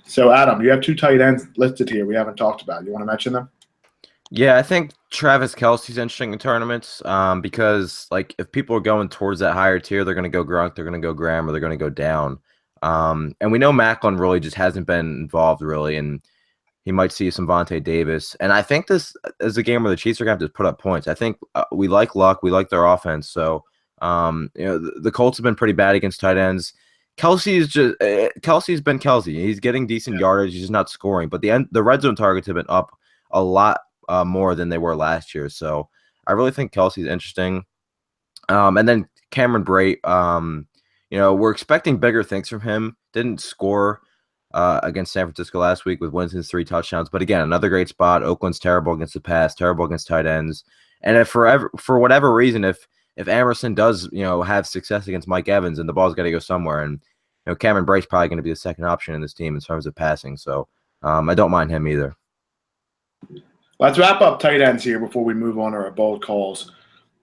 So, Adam, you have 2 tight ends listed here we haven't talked about. You want to mention them? Yeah, I think Travis Kelce's interesting in tournaments because, like, if people are going towards that higher tier, they're going to go Gronk, they're going to go Graham, or they're going to go down. And we know Macklin really just hasn't been involved, really, and he might see some Vontae Davis. And I think this is a game where the Chiefs are going to have to put up points. I think we like Luck. We like their offense. So, the Colts have been pretty bad against tight ends. Kelsey's been Kelsey. He's getting decent yardage. He's just not scoring. But the red zone targets have been up a lot more than they were last year. So I really think Kelsey's interesting. And then Cameron Brate, we're expecting bigger things from him. Didn't score against San Francisco last week with Winston's 3 touchdowns. But again, another great spot. Oakland's terrible against the pass, terrible against tight ends. And if for whatever reason, if Emerson does, have success against Mike Evans, and the ball's got to go somewhere, and Cameron Brate's probably going to be the second option in this team in terms of passing. So I don't mind him either. Let's wrap up tight ends here before we move on to our bold calls.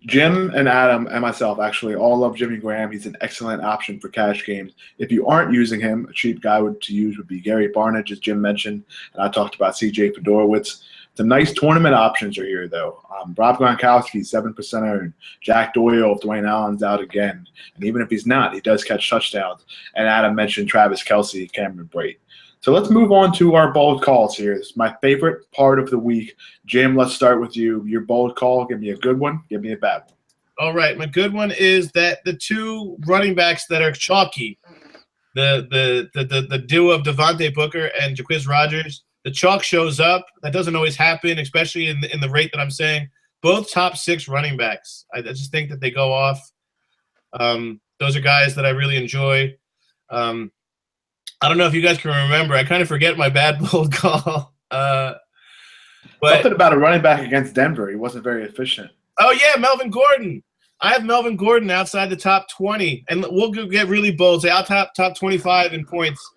Jim and Adam and myself actually all love Jimmy Graham. He's an excellent option for cash games. If you aren't using him, a cheap guy to use would be Gary Barnidge, as Jim mentioned, and I talked about C.J. Fedorowicz. The nice tournament options are here, though. Rob Gronkowski, 7% owned. Jack Doyle, if Dwayne Allen's out again. And even if he's not, he does catch touchdowns. And Adam mentioned Travis Kelce, Cameron Brate. So let's move on to our bold calls here. This is my favorite part of the week. Jim, let's start with you. Your bold call, give me a good one, give me a bad one. All right, my good one is that the 2 running backs that are chalky, the duo of Devontae Booker and Jacquizz Rodgers, the chalk shows up. That doesn't always happen, especially in the rate that I'm saying. Both top 6 running backs. I just think that they go off. Those are guys that I really enjoy. I don't know if you guys can remember. I kind of forget my bad bold call. But something about a running back against Denver. He wasn't very efficient. Oh, yeah, Melvin Gordon. I have Melvin Gordon outside the top 20. And we'll get really bold. Say I'll top 25 in points.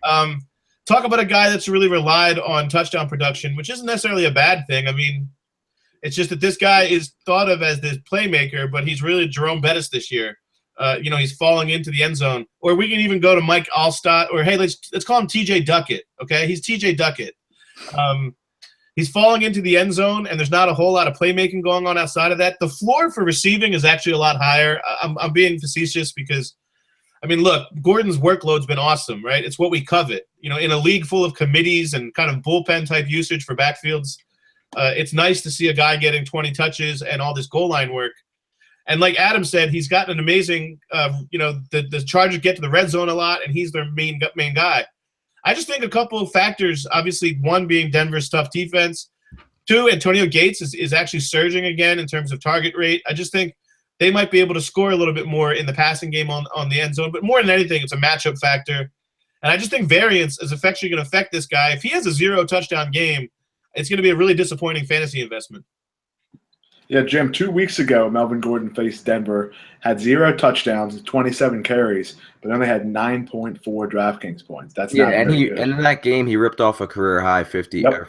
Talk about a guy that's really relied on touchdown production, which isn't necessarily a bad thing. I mean, it's just that this guy is thought of as this playmaker, but he's really Jerome Bettis this year. He's falling into the end zone. Or we can even go to Mike Allstott, or hey, let's call him TJ Duckett. Okay, he's TJ Duckett. He's falling into the end zone, and there's not a whole lot of playmaking going on outside of that. The floor for receiving is actually a lot higher. I'm being facetious because, I mean, look, Gordon's workload's been awesome, right? It's what we covet. In a league full of committees and kind of bullpen type usage for backfields, it's nice to see a guy getting 20 touches and all this goal line work. And like Adam said, he's gotten an amazing, the Chargers get to the red zone a lot, and he's their main guy. I just think a couple of factors, obviously, one being Denver's tough defense. 2, Antonio Gates is actually surging again in terms of target rate. I just think they might be able to score a little bit more in the passing game on the end zone. But more than anything, it's a matchup factor. And I just think variance is effectively going to affect this guy. If he has a 0 touchdown game, it's going to be a really disappointing fantasy investment. Yeah, Jim, 2 weeks ago, Melvin Gordon faced Denver, had 0 touchdowns, 27 carries, but only had 9.4 DraftKings points. That's not very good. And in that game, he ripped off a career high 50 or